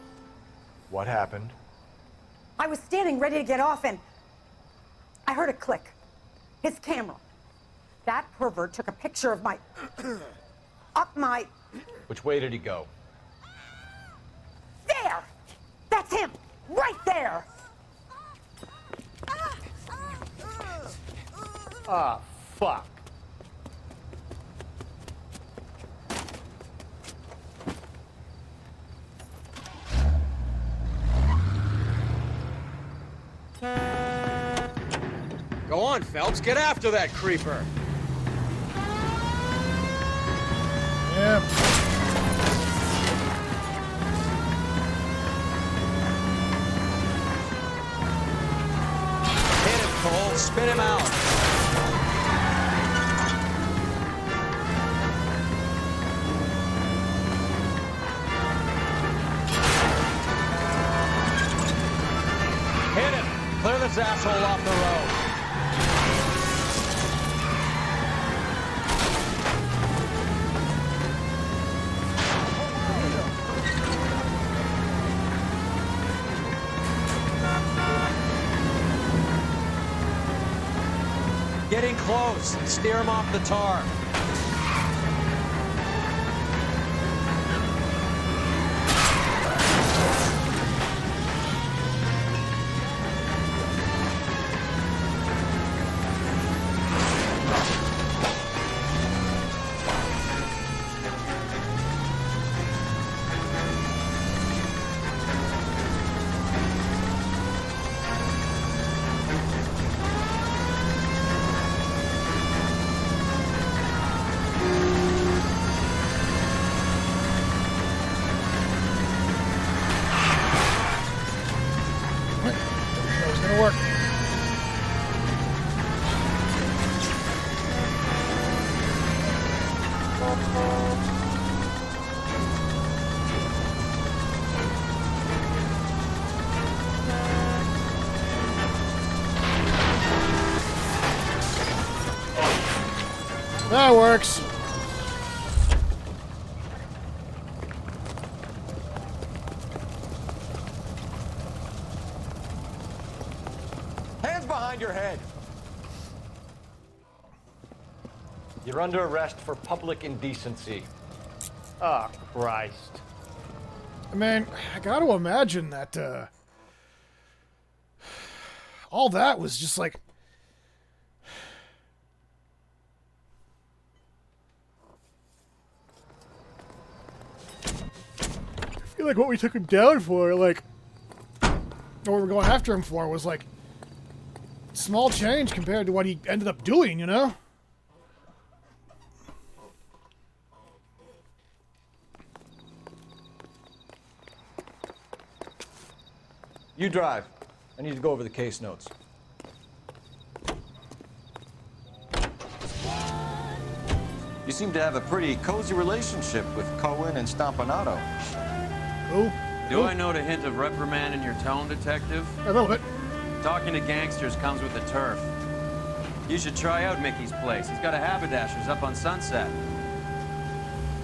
What happened? I was standing ready to get off and I heard a click. His camera. That pervert took a picture of my... up my... Which way did he go? There! That's him! Right there! Ah, fuck. Go on, Phelps. Get after that creeper. Yep. Hit him, Cole. Spit him out. Hit him. Clear this asshole off the road. Getting close. Steer him off the tar. That works. Hands behind your head. You're under arrest for public indecency. Oh, Christ. I mean, I gotta imagine that, all that was just like... I feel like what we took him down for, like... Or what we were going after him for was, like... small change compared to what he ended up doing, you know? You drive. I need to go over the case notes. You seem to have a pretty cozy relationship with Cohen and Stompanato. Who? Do I note a hint of reprimand in your tone, Detective? A little bit. Talking to gangsters comes with the turf. You should try out Mickey's place. He's got a haberdasher's up on Sunset.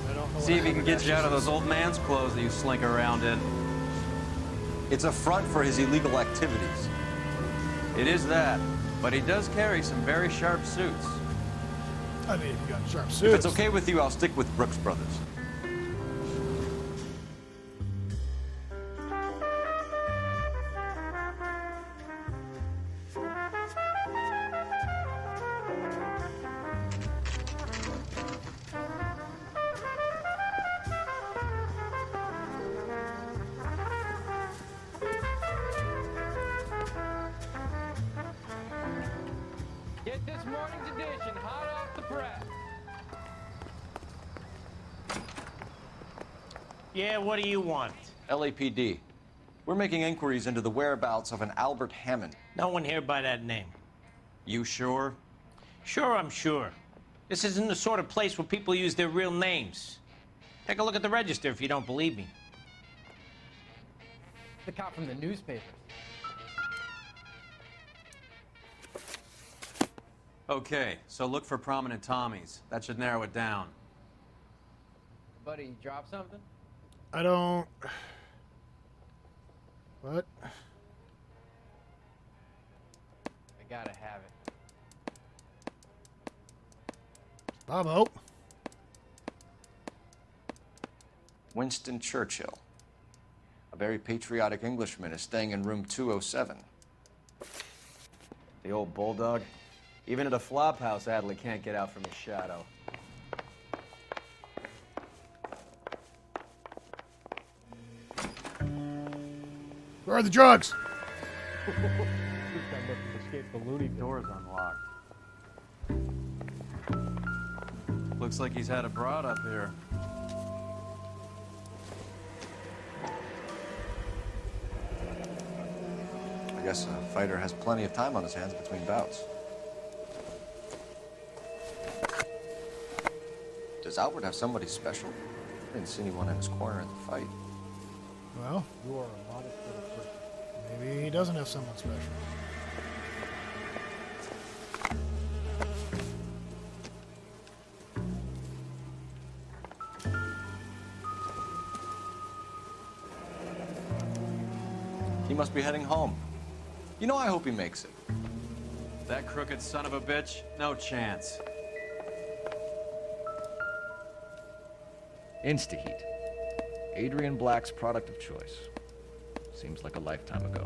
I don't know. See if he can get you out of those old man's clothes that you slink around in. It's a front for his illegal activities. It is that, but he does carry some very sharp suits. I mean, if you got sharp suits. If it's okay with you, I'll stick with Brooks Brothers. Get this morning's edition hot off the press. Yeah, what do you want? LAPD. We're making inquiries into the whereabouts of an Albert Hammond. No one here by that name. You sure? Sure, I'm sure. This isn't the sort of place where people use their real names. Take a look at the register if you don't believe me. The cop from the newspaper. Okay, so look for prominent Tommies. That should narrow it down. Buddy, you drop something? I don't... What? I gotta have it. Bobo. Winston Churchill. A very patriotic Englishman is staying in room 207. The old bulldog. Even at a flop house, Adley can't get out from his shadow. Where are the drugs? This guy must have escaped the loony bin. Door's unlocked. Looks like he's had a broad up here. I guess a fighter has plenty of time on his hands between bouts. Does Albert have somebody special? I didn't see anyone in his corner in the fight. Well, You are a modest little person. maybe he doesn't have someone special. He must be heading home. You know, I hope he makes it. That crooked son of a bitch? No chance. Instaheat. Adrian Black's product of choice. Seems like a lifetime ago.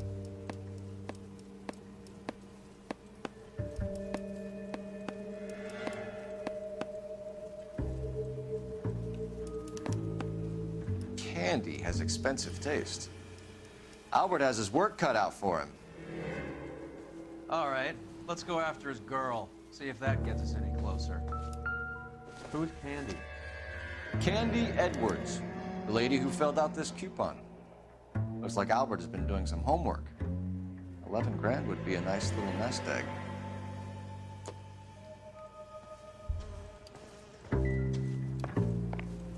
Candy has expensive taste. Albert has his work cut out for him. All right, let's go after his girl. See if that gets us any closer. Who's Candy? Candy Edwards, the lady who filled out this coupon. Looks like Albert has been doing some homework. 11 grand would be a nice little nest egg.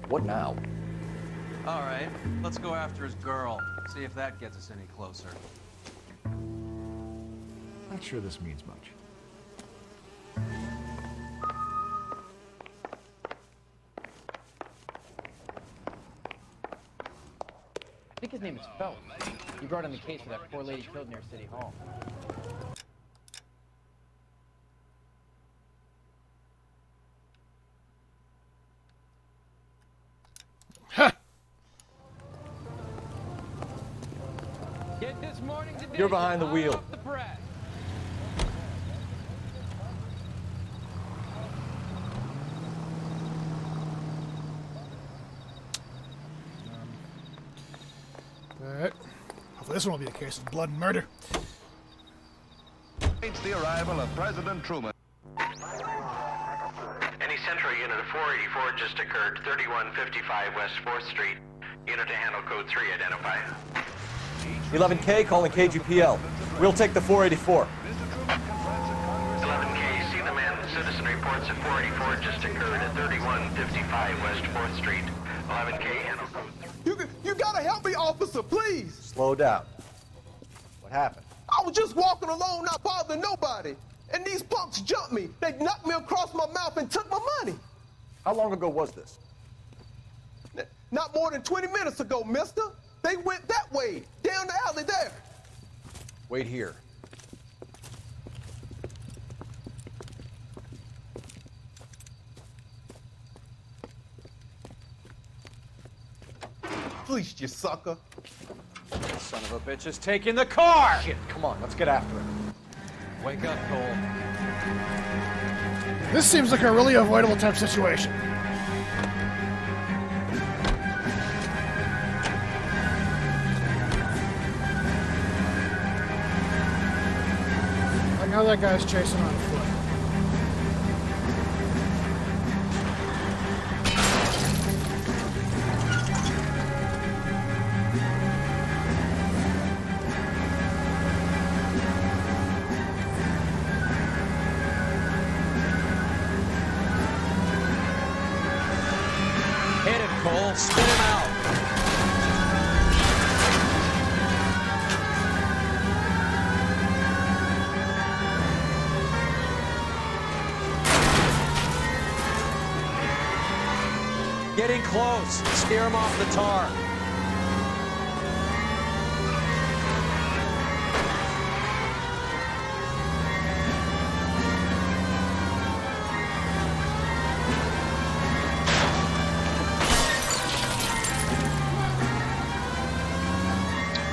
What now? All right, let's go after his girl. See if that gets us any closer. Not sure this means much. I think his name is Phelps. He brought in the case for that poor lady killed near City Hall. Get this morning's edition You're behind the wheel. off the press. Alright. Hopefully this one will be a case of blood and murder. It's the arrival of President Truman. Any Central unit of 484 just occurred, 3155 West 4th Street. Unit to handle code 3, identify. 11K calling KGPL. We'll take the 484. 11K, see the man. Citizen reports at 484 just occurred at 3155 West 4th Street. 11K, handle code 3. You gotta help me, officer, please. Slow down. What happened? I was just walking along, not bothering nobody. And these punks jumped me. They knocked me across my mouth and took my money. How long ago was this? Not more than 20 minutes ago, mister. They went that way, down the alley there. Wait here. Fleeced you, sucker. Son of a bitch is taking the car! Shit, come on, let's get after it. Wake up, Cole. This seems like a really avoidable type situation. Like how that guy's chasing on foot. Hit it, Cole. Spin him out. Getting close. Scare him off the tar.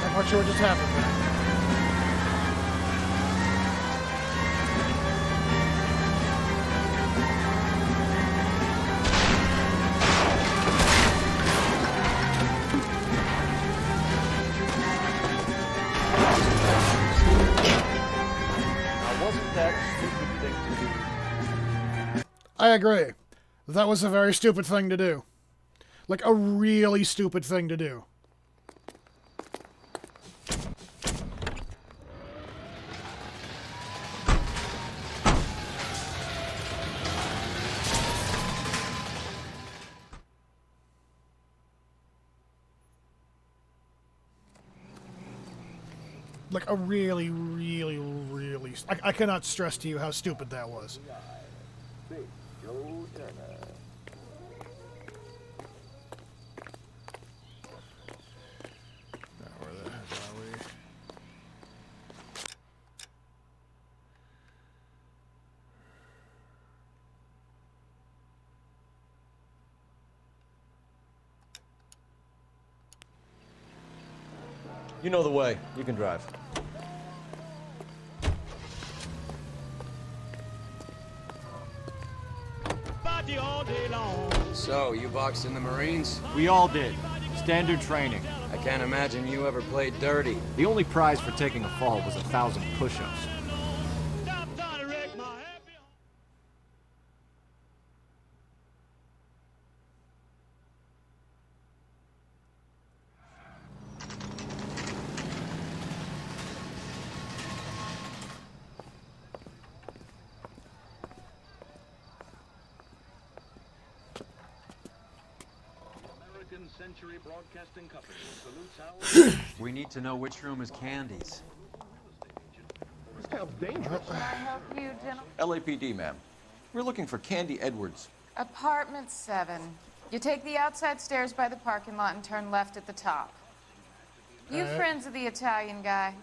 I'm not sure what just happened there. Now, wasn't that a stupid thing to do? I agree. That was a very stupid thing to do. Like, a really stupid thing to do. Like a really, really, really... I cannot stress to you how stupid that was. Now, where the heck are we? You know the way. You can drive. So, you boxed in the Marines? We all did. Standard training. I can't imagine you ever played dirty. The only prize for taking a fall was 1,000 push-ups. Century Broadcasting Company salutes our... We need to know which room is Candy's. This sounds dangerous. Can I help you, gentlemen? LAPD, ma'am. We're looking for Candy Edwards. Apartment 7. You take the outside stairs by the parking lot and turn left at the top. You friends of the Italian guy?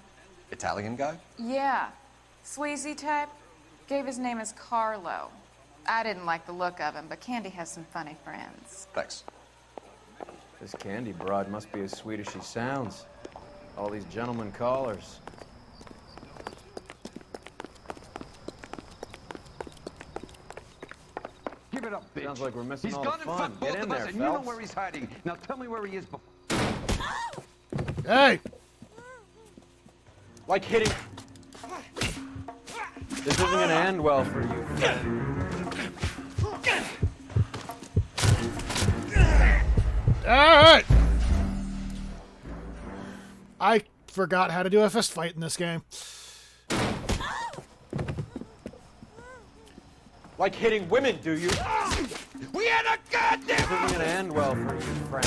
Italian guy? Yeah. Sweezy type? Gave his name as Carlo. I didn't like the look of him, but Candy has some funny friends. Thanks. This Candy broad must be as sweet as she sounds. All these gentlemen callers. Give it up, bitch. Sounds like we're missing He's all gone the and fun. fucked Get both in of us, there, and you know Phelps. where he's hiding. Now tell me where he is before. Hey! Like hitting... This isn't gonna end well for you, friend. Alright! I forgot how to do a fist fight in this game. Like hitting women, do you? We had a goddamn... This isn't gonna end well for you, friend.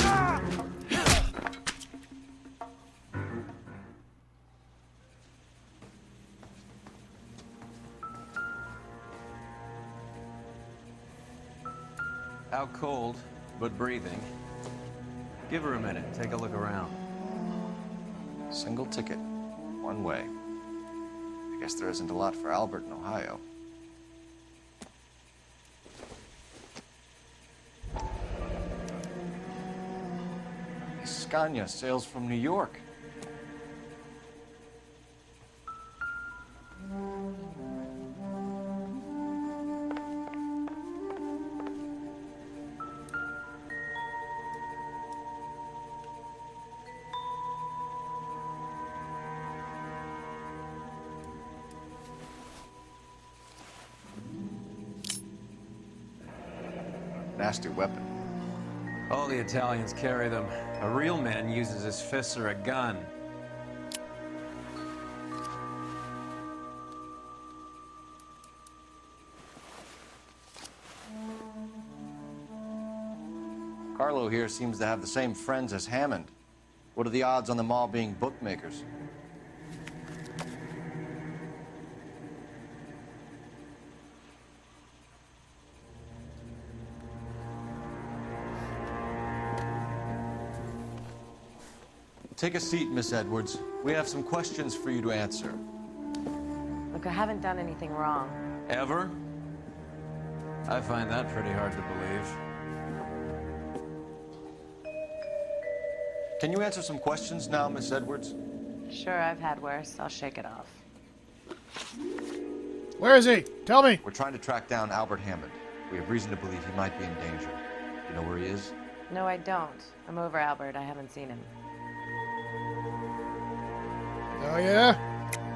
Out cold, but breathing. Give her a minute. Take a look around. Single ticket. One way. I guess there isn't a lot for Albert in Ohio. Scania sails from New York. Nasty weapon. All the Italians carry them. A real man uses his fists or a gun. Carlo here seems to have the same friends as Hammond. What are the odds on them all being bookmakers? Take a seat, Miss Edwards. We have some questions for you to answer. Look, I haven't done anything wrong. Ever? I find that pretty hard to believe. Can you answer some questions now, Miss Edwards? Sure, I've had worse. I'll shake it off. Where is he? Tell me. We're trying to track down Albert Hammond. We have reason to believe he might be in danger. Do you know where he is? No, I don't. I'm over Albert. I haven't seen him. Oh, yeah?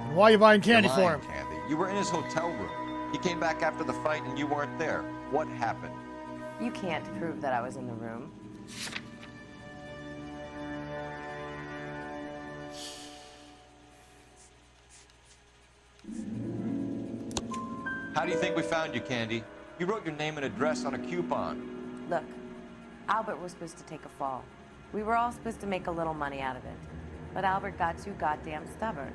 And why are you buying candy You're for lying, him? Candy. You were in his hotel room. He came back after the fight and you weren't there. What happened? You can't prove that I was in the room. How do you think we found you, Candy? You wrote your name and address on a coupon. Look, Albert was supposed to take a fall. We were all supposed to make a little money out of it. But Albert got too goddamn stubborn.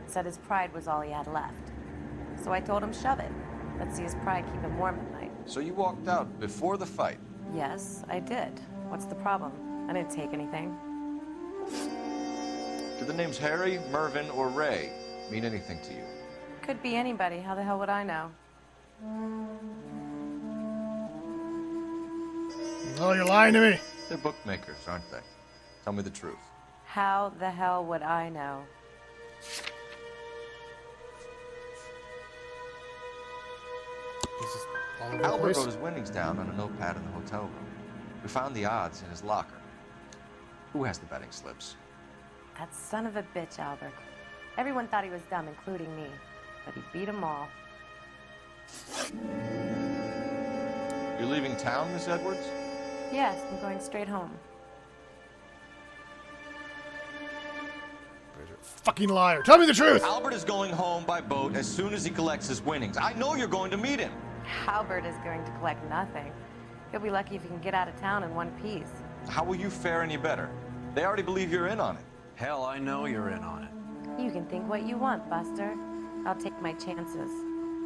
Said his pride was all he had left. So I told him, shove it. Let's see his pride keep him warm at night. So you walked out before the fight? Yes, I did. What's the problem? I didn't take anything. Do the names Harry, Mervyn, or Ray mean anything to you? Could be anybody. How the hell would I know? Oh, you're lying to me. They're bookmakers, aren't they? Tell me the truth. How the hell would I know? Albert wrote his winnings down on a notepad in the hotel room. We found the odds in his locker. Who has the betting slips? That son of a bitch, Albert. Everyone thought he was dumb, including me. But he beat them all. You're leaving town, Miss Edwards? Yes, I'm going straight home. Fucking liar. Tell me the truth! Albert is going home by boat as soon as he collects his winnings. I know you're going to meet him. Albert is going to collect nothing. He'll be lucky if he can get out of town in one piece. How will you fare any better? They already believe you're in on it. Hell, I know you're in on it. You can think what you want, Buster. I'll take my chances.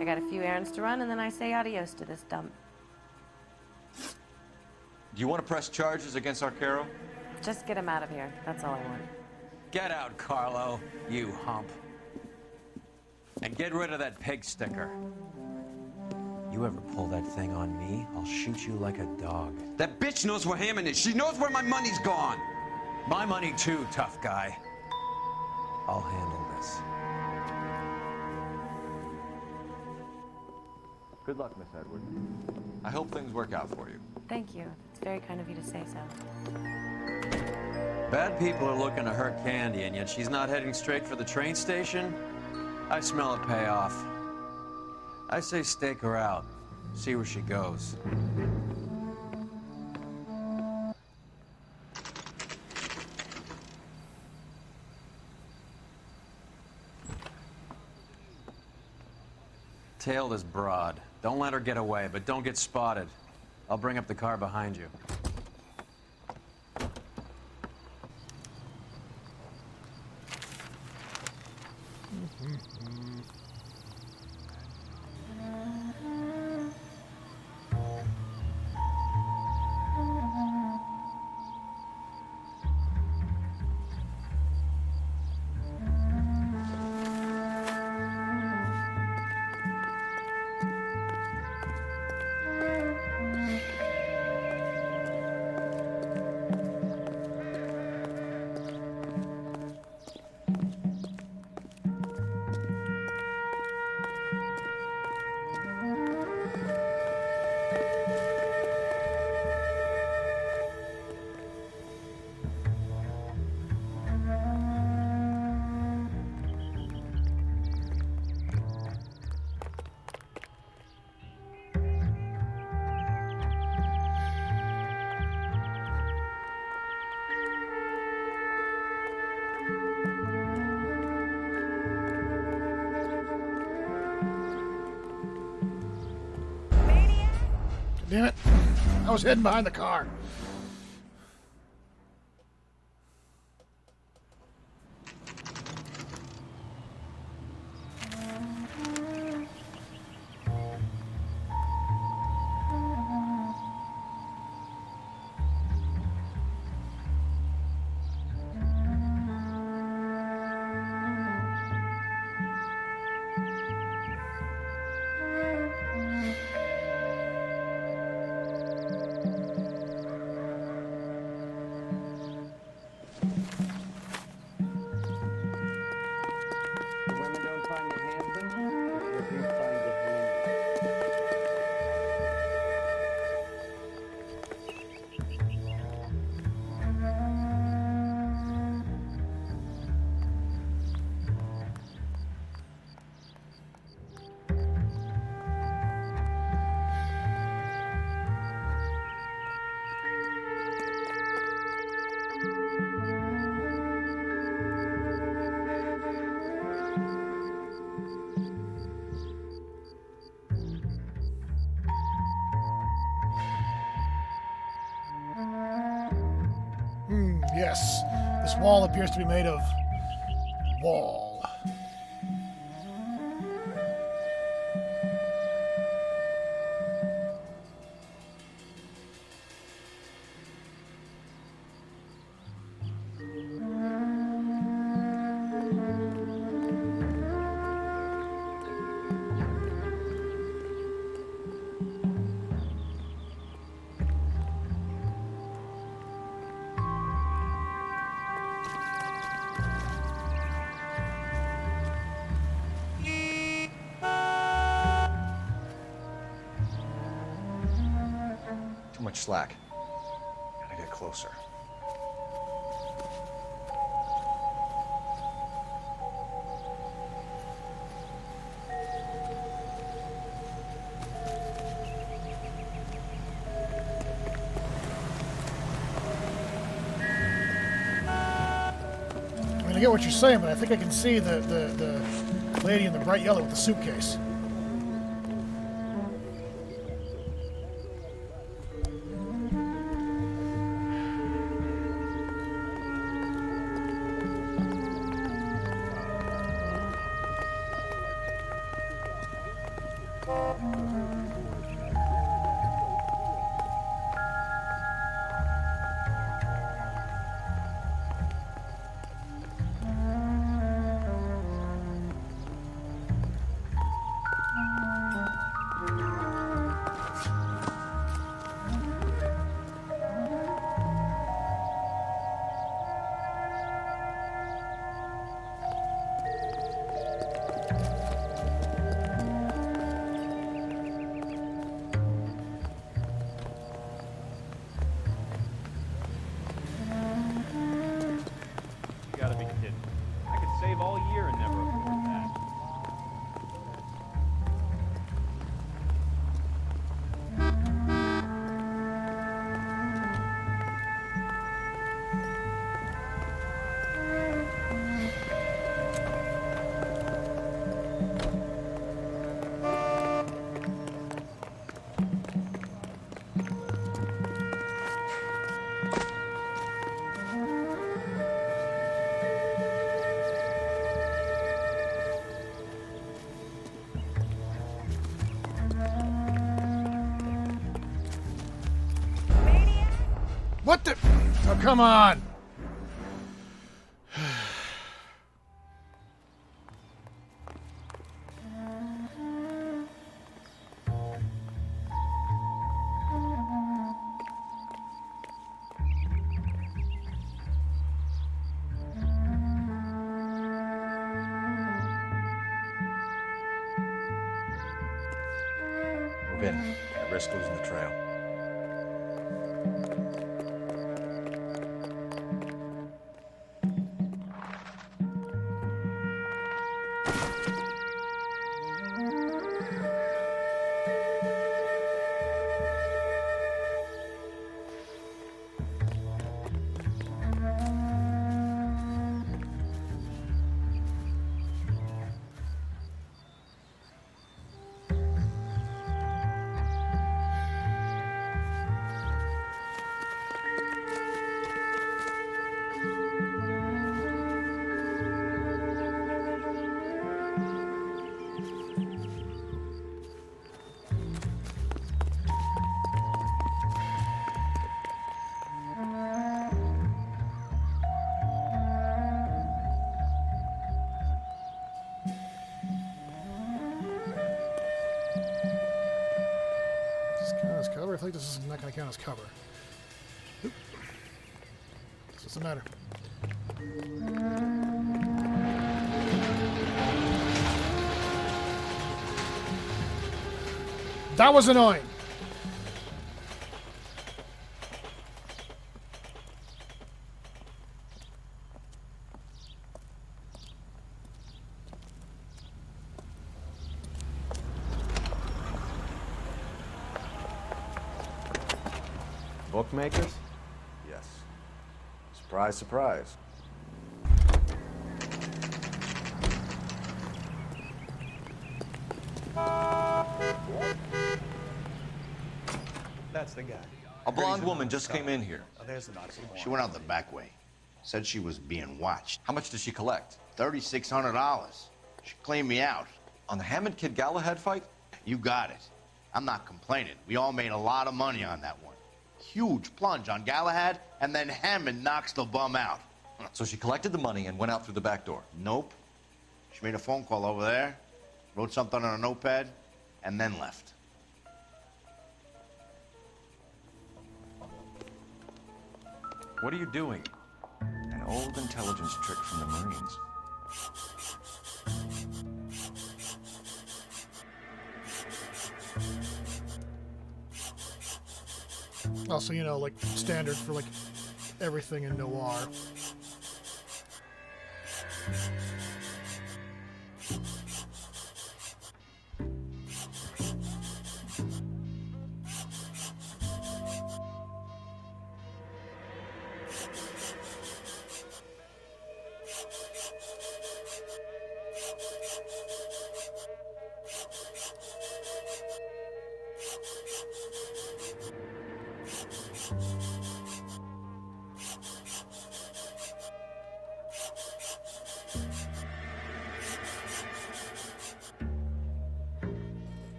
I got a few errands to run, and then I say adios to this dump. Do you want to press charges against Arcaro? Just get him out of here. That's all I want. Get out, Carlo, you hump. And get rid of that pig sticker. You ever pull that thing on me, I'll shoot you like a dog. That bitch knows where Hammond is. She knows where my money's gone. My money too, tough guy. I'll handle this. Good luck, Miss Edwards. I hope things work out for you. Thank you. It's very kind of you to say so. Bad people are looking to hurt Candy, and yet she's not heading straight for the train station? I smell a payoff. I say stake her out. See where she goes. Tail this broad. Don't let her get away, but don't get spotted. I'll bring up the car behind you. Damn it. I was hidden behind the car. Yes, this wall appears to be made of wall. Too much slack. Gotta get closer. I mean, I get what you're saying, but I think I can see the lady in the bright yellow with the suitcase. You gotta be kidding. I could save all year and never afford that. What the? Oh, come on! Move in. Can't risk losing the trail. Does this count as cover? I think this is not going to count as cover. Oop. This doesn't matter. That was annoying. Bookmakers? Yes. Surprise, surprise. That's the guy. A blonde woman just came in here. Oh, there's the Nazi. She went out the back way. Said she was being watched. How much did she collect? $3,600. She cleaned me out. On the Hammond Kid Galahad fight? You got it. I'm not complaining. We all made a lot of money on that one. Huge plunge on Galahad, and then Hammond knocks the bum out. So she collected the money and went out through the back door? Nope. She made a phone call over there, wrote something on a notepad, and then left. What are you doing? An old intelligence trick from the Marines. Also, you know, like, standard for, like, everything in Noire.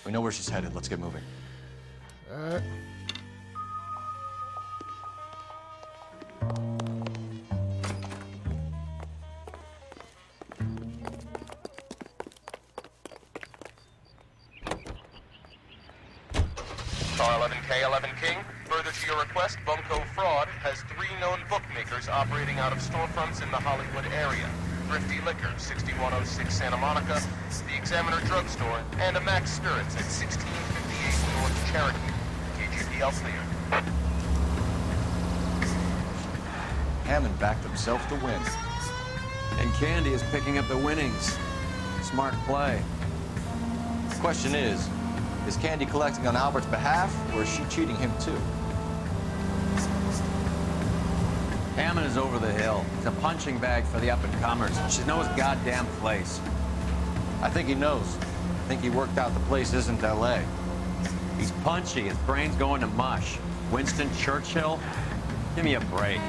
We know where she's headed. Let's get moving. Car 11K, 11 King. Further to your request, Bunko Fraud has 3 known bookmakers operating out of storefronts in the Hollywood area. Thrifty Liquor, 6106 Santa Monica, the Examiner Drugstore, and a Max Spirits at 1658 North Cherokee. KGPL clear. Hammond backed himself to win. And Candy is picking up the winnings. Smart play. The question is Candy collecting on Albert's behalf, or is she cheating him too? Hammond is over the hill. He's a punching bag for the up-and-comers. She knows his goddamn place. I think he knows. I think he worked out the place isn't L.A. He's punchy. His brain's going to mush. Winston Churchill? Give me a break.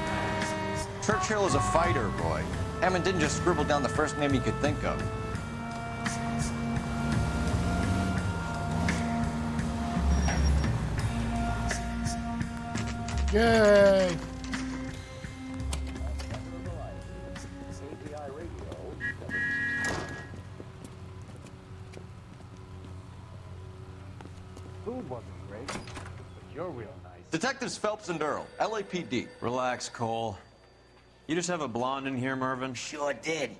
Churchill is a fighter, Roy. Hammond didn't just scribble down the first name he could think of. Yay! Food wasn't great, but you're real nice. Detectives Phelps and Earl, LAPD. Relax, Cole. You just have a blonde in here, Mervyn? Sure did.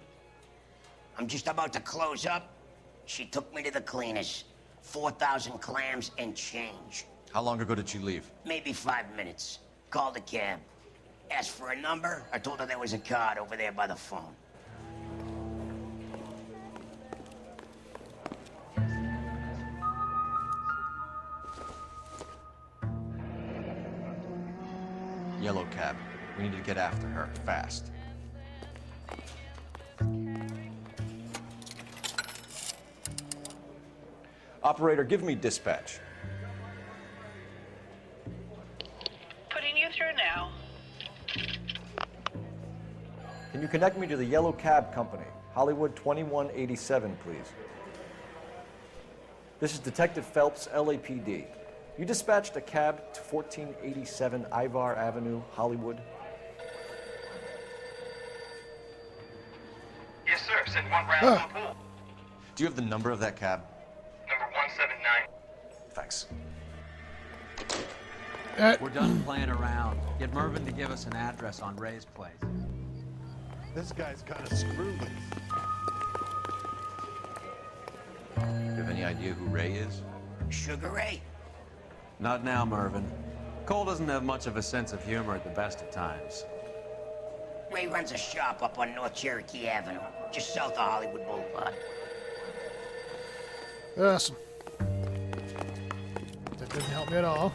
I'm just about to close up. She took me to the cleaners. 4,000 clams and change. How long ago did she leave? Maybe 5 minutes. Called a cab. Asked for a number. I told her there was a card over there by the phone. Yellow cab. We need to get after her, fast. Operator, give me dispatch. Putting you through now. Can you connect me to the Yellow Cab Company? Hollywood 2187, please. This is Detective Phelps, LAPD. You dispatched a cab to 1487 Ivar Avenue, Hollywood. Yes, sir. Send one round to the pool. Do you have the number of that cab? Number 179. Thanks. We're done playing around. Get Mervyn to give us an address on Ray's place. This guy's kind of screwed. Do you have any idea who Ray is? Sugar Ray? Not now, Mervyn. Cole doesn't have much of a sense of humor at the best of times. Ray runs a shop up on North Cherokee Avenue, just south of Hollywood Boulevard. Awesome. That didn't help me at all.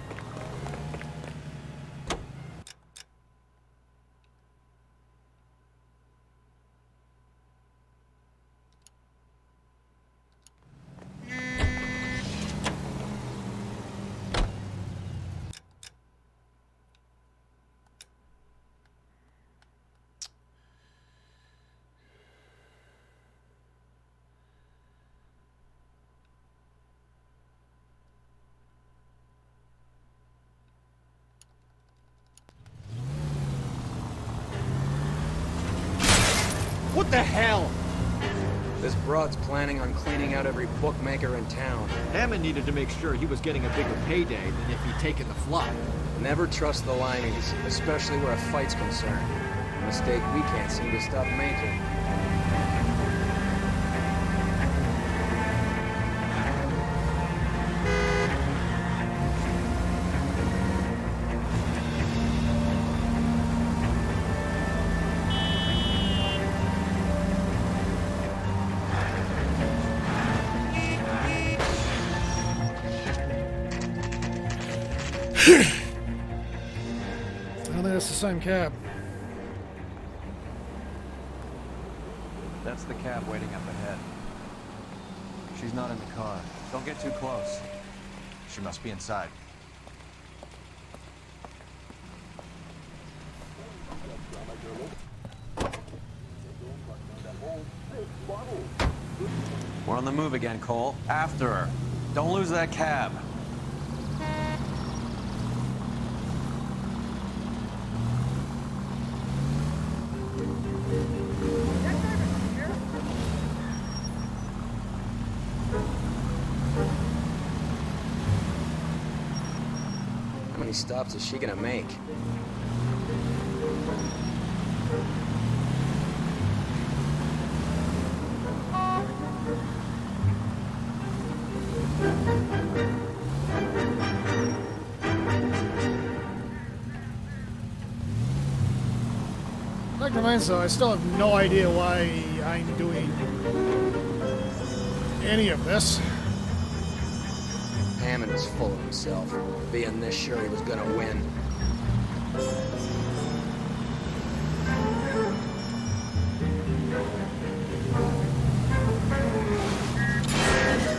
What the hell? This broad's planning on cleaning out every bookmaker in town. Hammond needed to make sure he was getting a bigger payday than if he'd taken the flop. Never trust the limeys, especially where a fight's concerned. A mistake we can't seem to stop making. I don't think that's the same cab. That's the cab waiting up ahead. She's not in the car. Don't get too close. She must be inside. We're on the move again, Cole. After her. Don't lose that cab. How many stops is she gonna make? Like remains though, I still have no idea why I'm doing any of this. Hammond was full of himself, being this sure he was gonna win.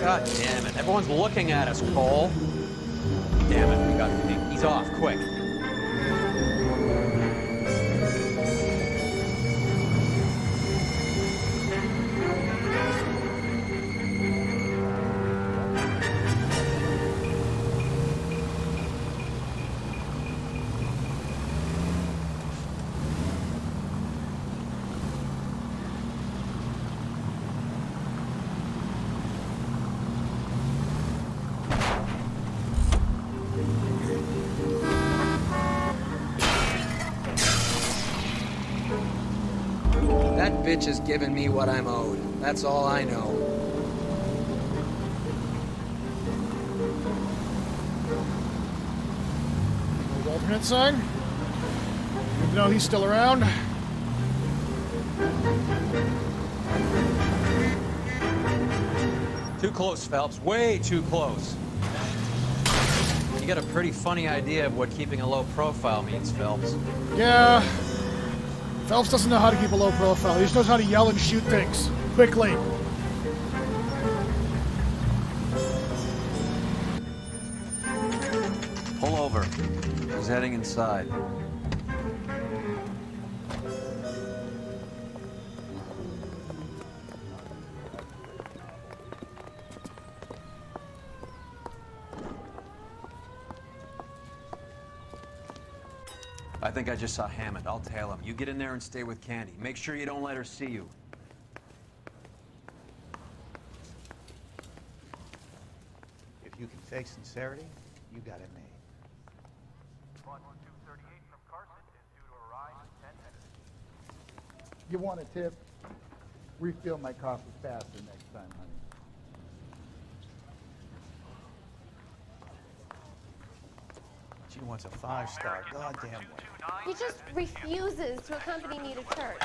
God damn it. Everyone's looking at us, Cole. Damn it, we got pink. He's off, quick. That bitch is giving me what I'm owed. That's all I know. Alternate sign. Even though he's still around. Too close, Phelps. Way too close. You got a pretty funny idea of what keeping a low profile means, Phelps. Yeah. Phelps doesn't know how to keep a low profile. He just knows how to yell and shoot things. Quickly. Pull over. He's heading inside. I think I just saw Hammond. I'll tail him. You get in there and stay with Candy. Make sure you don't let her see you. If you can fake sincerity, you got it made. You want a tip? Refill my coffee faster next time, honey. She wants a 5-star goddamn one. He just refuses to accompany me to church.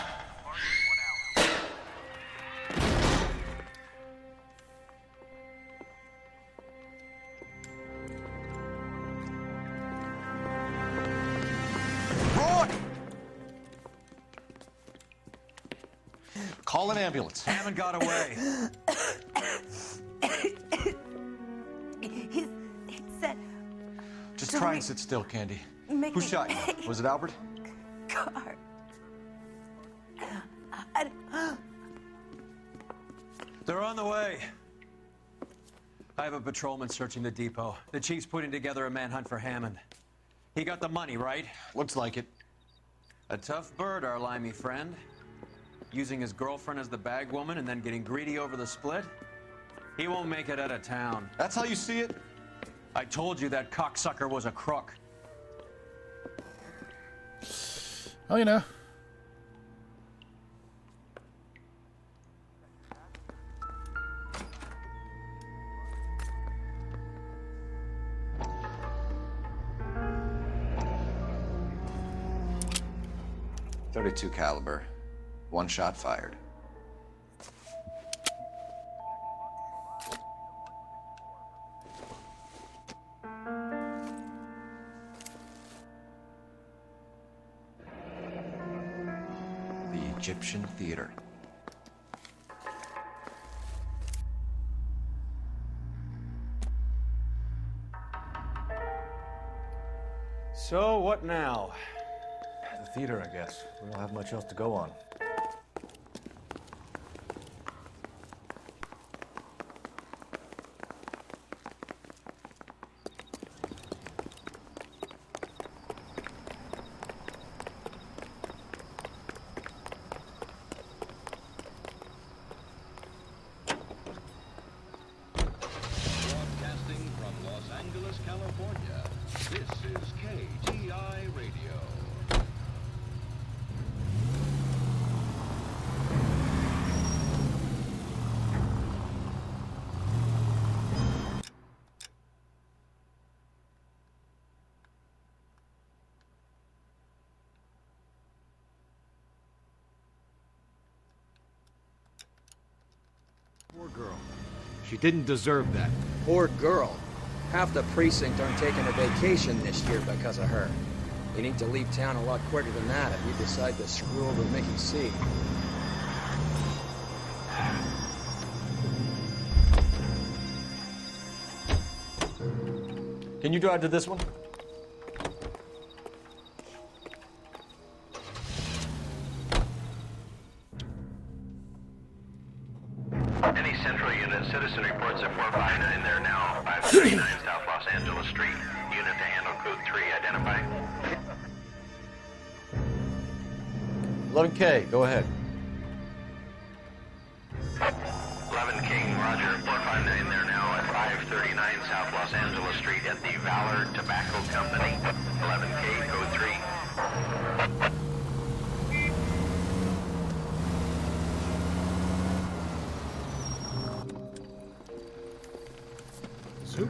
Call an ambulance. Hammond got away. He said... Just try and sit still, Candy. Make Who me- shot you? Was it Albert? Car. They're on the way. I have a patrolman searching the depot. The chief's putting together a manhunt for Hammond. He got the money, right? Looks like it. A tough bird, our limey friend. Using his girlfriend as the bag woman and then getting greedy over the split. He won't make it out of town. That's how you see it? I told you that cocksucker was a crook. Oh, you know. .32 caliber. One shot fired. Egyptian theater. So, what now? The theater, I guess. We don't have much else to go on. Broadcasting from Los Angeles, California, this is KTI Radio. Poor girl. She didn't deserve that. Poor girl. Half the precinct aren't taking a vacation this year because of her. You need to leave town a lot quicker than that if you decide to screw over Mickey C. Can you drive to this one? Any Central Unit, citizen reports at 459 there now, 539 South Los Angeles Street. Unit to handle code 3, identify. 11K, go ahead. 11 King, roger, 459 there now at 539 South Los Angeles Street at the Valor Tobacco Company. 11K, code 3.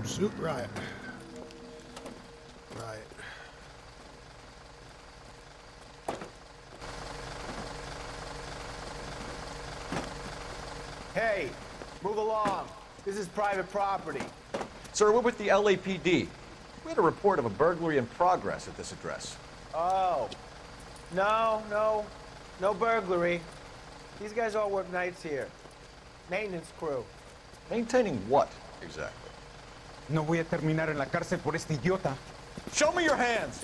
Zoop, riot. Riot. Hey, move along. This is private property. Sir, we're with the LAPD. We had a report of a burglary in progress at this address. Oh. No burglary. These guys all work nights here. Maintenance crew. Maintaining what, exactly? No voy a terminar en la cárcel por este idiota. Show me your hands!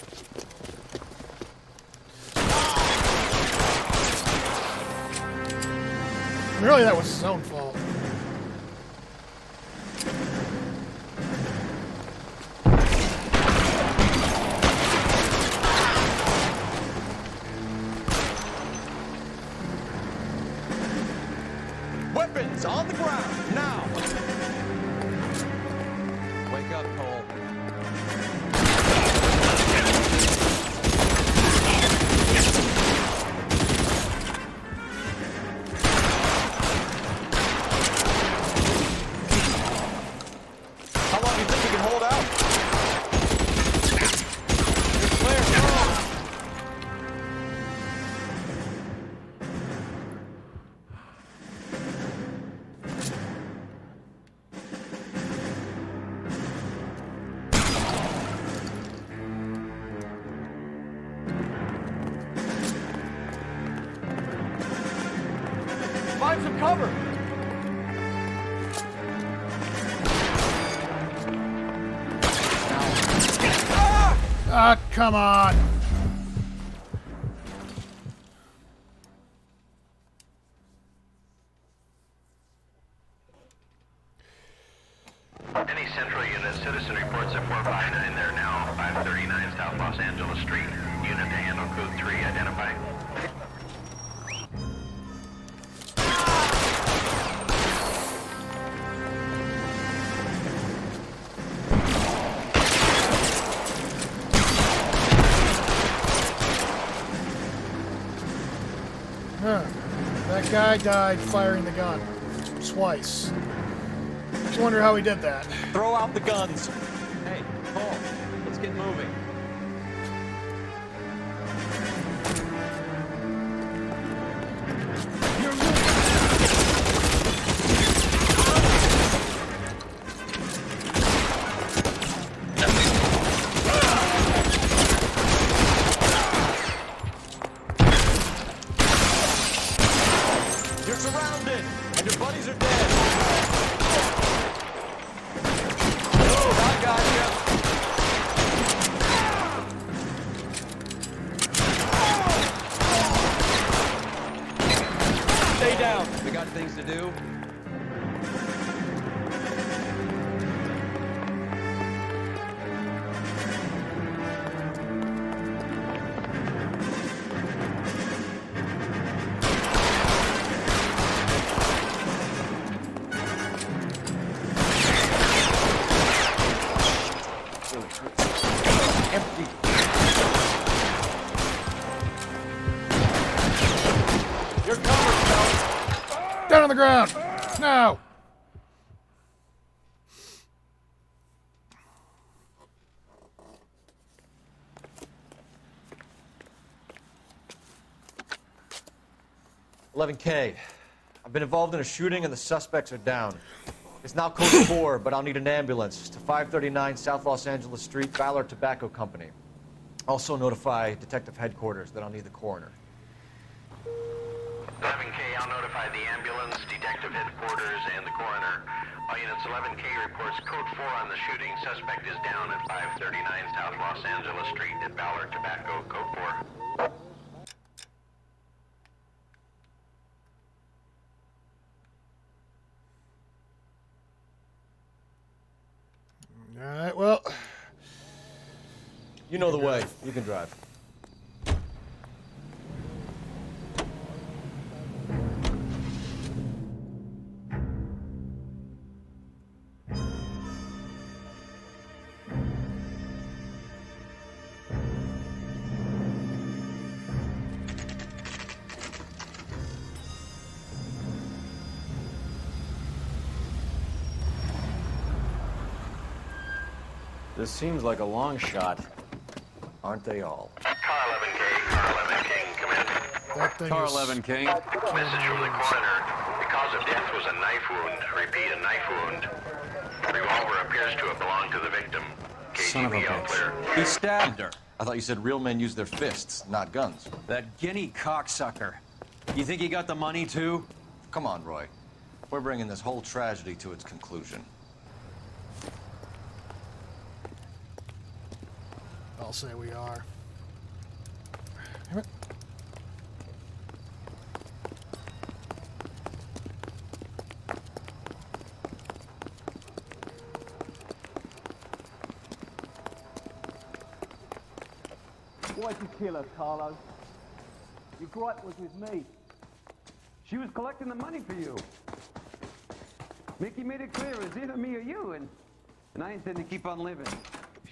Really, that was his own fault. Weapons on the ground, now! Wake up, Cole. How long do you think you can hold out? You're clear, go! Find some cover! Ah, come on! Any Central Unit, citizen reports at 459 there now, 539 South Los Angeles Street. Unit to handle code 3, identify. Huh. That guy died firing the gun. Twice. Just wonder how he did that. Throw out the guns! Hey, Cole, let's get moving. empty. You're covered, Phelps. Down on the ground! Now! "11K. I've been involved in a shooting and the suspects are down. It's now code 4, but I'll need an ambulance to 539 South Los Angeles Street, Valor Tobacco Company. Also notify Detective Headquarters that I'll need the coroner." 11K, I'll notify the ambulance, Detective Headquarters, and the coroner. All units, 11K reports code 4 on the shooting. Suspect is down at 539 South Los Angeles Street at Valor Tobacco, code 4. Alright, well. You know the way. You can drive. This seems like a long shot. Aren't they all? Car 11K, Car 11 King, come in. That thing Car is... 11 King. Message from the coroner. The cause of death was a knife wound. Repeat, a knife wound. The revolver appears to have belonged to the victim. Son of a KGB all clear. bitch. He stabbed her. I thought you said real men use their fists, not guns. That guinea cocksucker. You think he got the money, too? Come on, Roy. We're bringing this whole tragedy to its conclusion. I'll say we are. Damn it. Why'd you kill her, Carlo? Your gripe was with me. She was collecting the money for you. Mickey made it clear it was either me or you, and I intend to keep on living.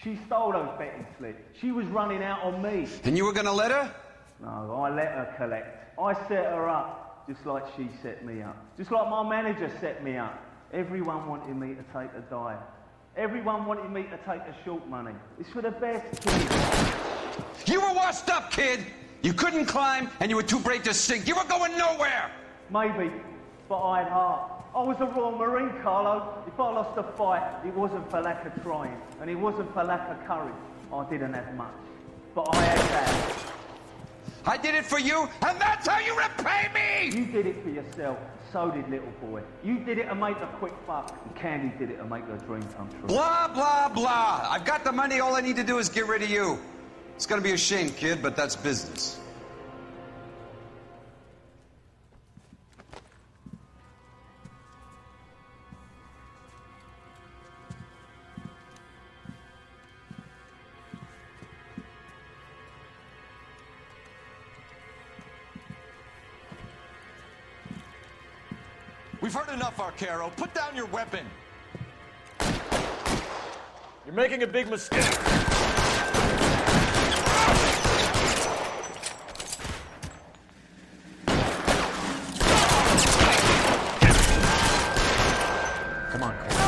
She stole those betting slips. She was running out on me. And you were gonna let her? No, I let her collect. I set her up, just like she set me up. Just like my manager set me up. Everyone wanted me to take a dive. Everyone wanted me to take a short money. It's for the best, kid. You were washed up, kid! You couldn't climb, and you were too brave to sink. You were going nowhere! Maybe, but I had heart. I was a Royal Marine, Carlo. If I lost a fight, it wasn't for lack of trying, and it wasn't for lack of courage. I didn't have much, but I had that. I did it for you, and that's how you repay me! You did it for yourself. So did little boy. You did it to make a quick buck, and Candy did it to make her dream come true. Blah, blah, blah. I've got the money. All I need to do is get rid of you. It's gonna be a shame, kid, but that's business. We've heard enough, Arcaro. Put down your weapon. You're making a big mistake. Come on, Cole.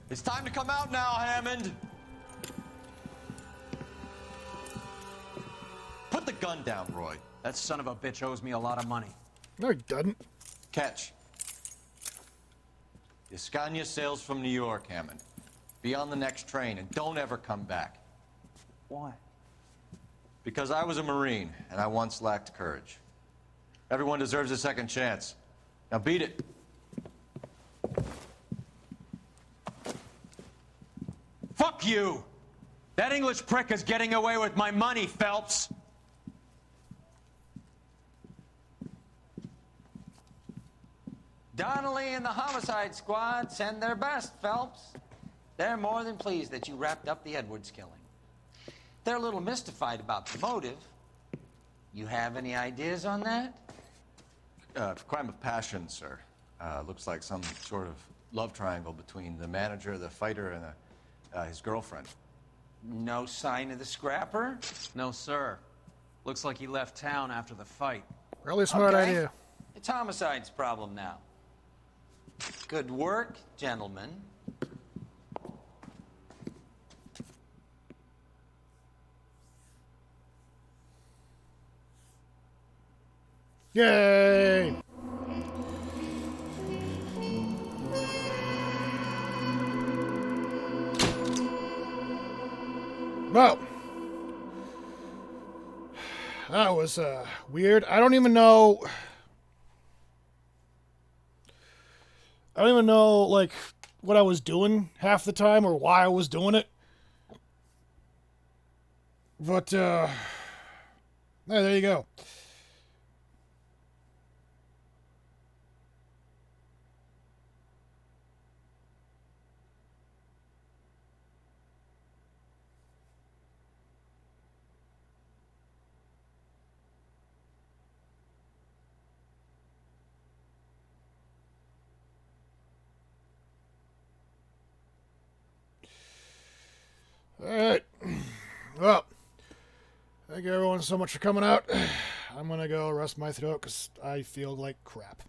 It's time to come out now, Hammond. Put the gun down, Roy. That son of a bitch owes me a lot of money. No, he doesn't. Catch. Escania sails from New York, Hammond. Be on the next train and don't ever come back. Why? Because I was a Marine and I once lacked courage. Everyone deserves a second chance. Now beat it. Fuck you! That English prick is getting away with my money, Phelps! Donnelly and the homicide squad send their best, Phelps. They're more than pleased that you wrapped up the Edwards killing. They're a little mystified about the motive. You have any ideas on that? Crime of passion, sir. Looks like some sort of love triangle between the manager, the fighter, and his girlfriend. No sign of the scrapper? No, sir. Looks like he left town after the fight. Really smart idea. It's homicide's problem now. Good work, gentlemen. Yay! Well, that was weird. I don't even know, like, what I was doing half the time or why I was doing it. But, there you go. Alright. Well, thank you everyone so much for coming out. I'm gonna go rest my throat because I feel like crap.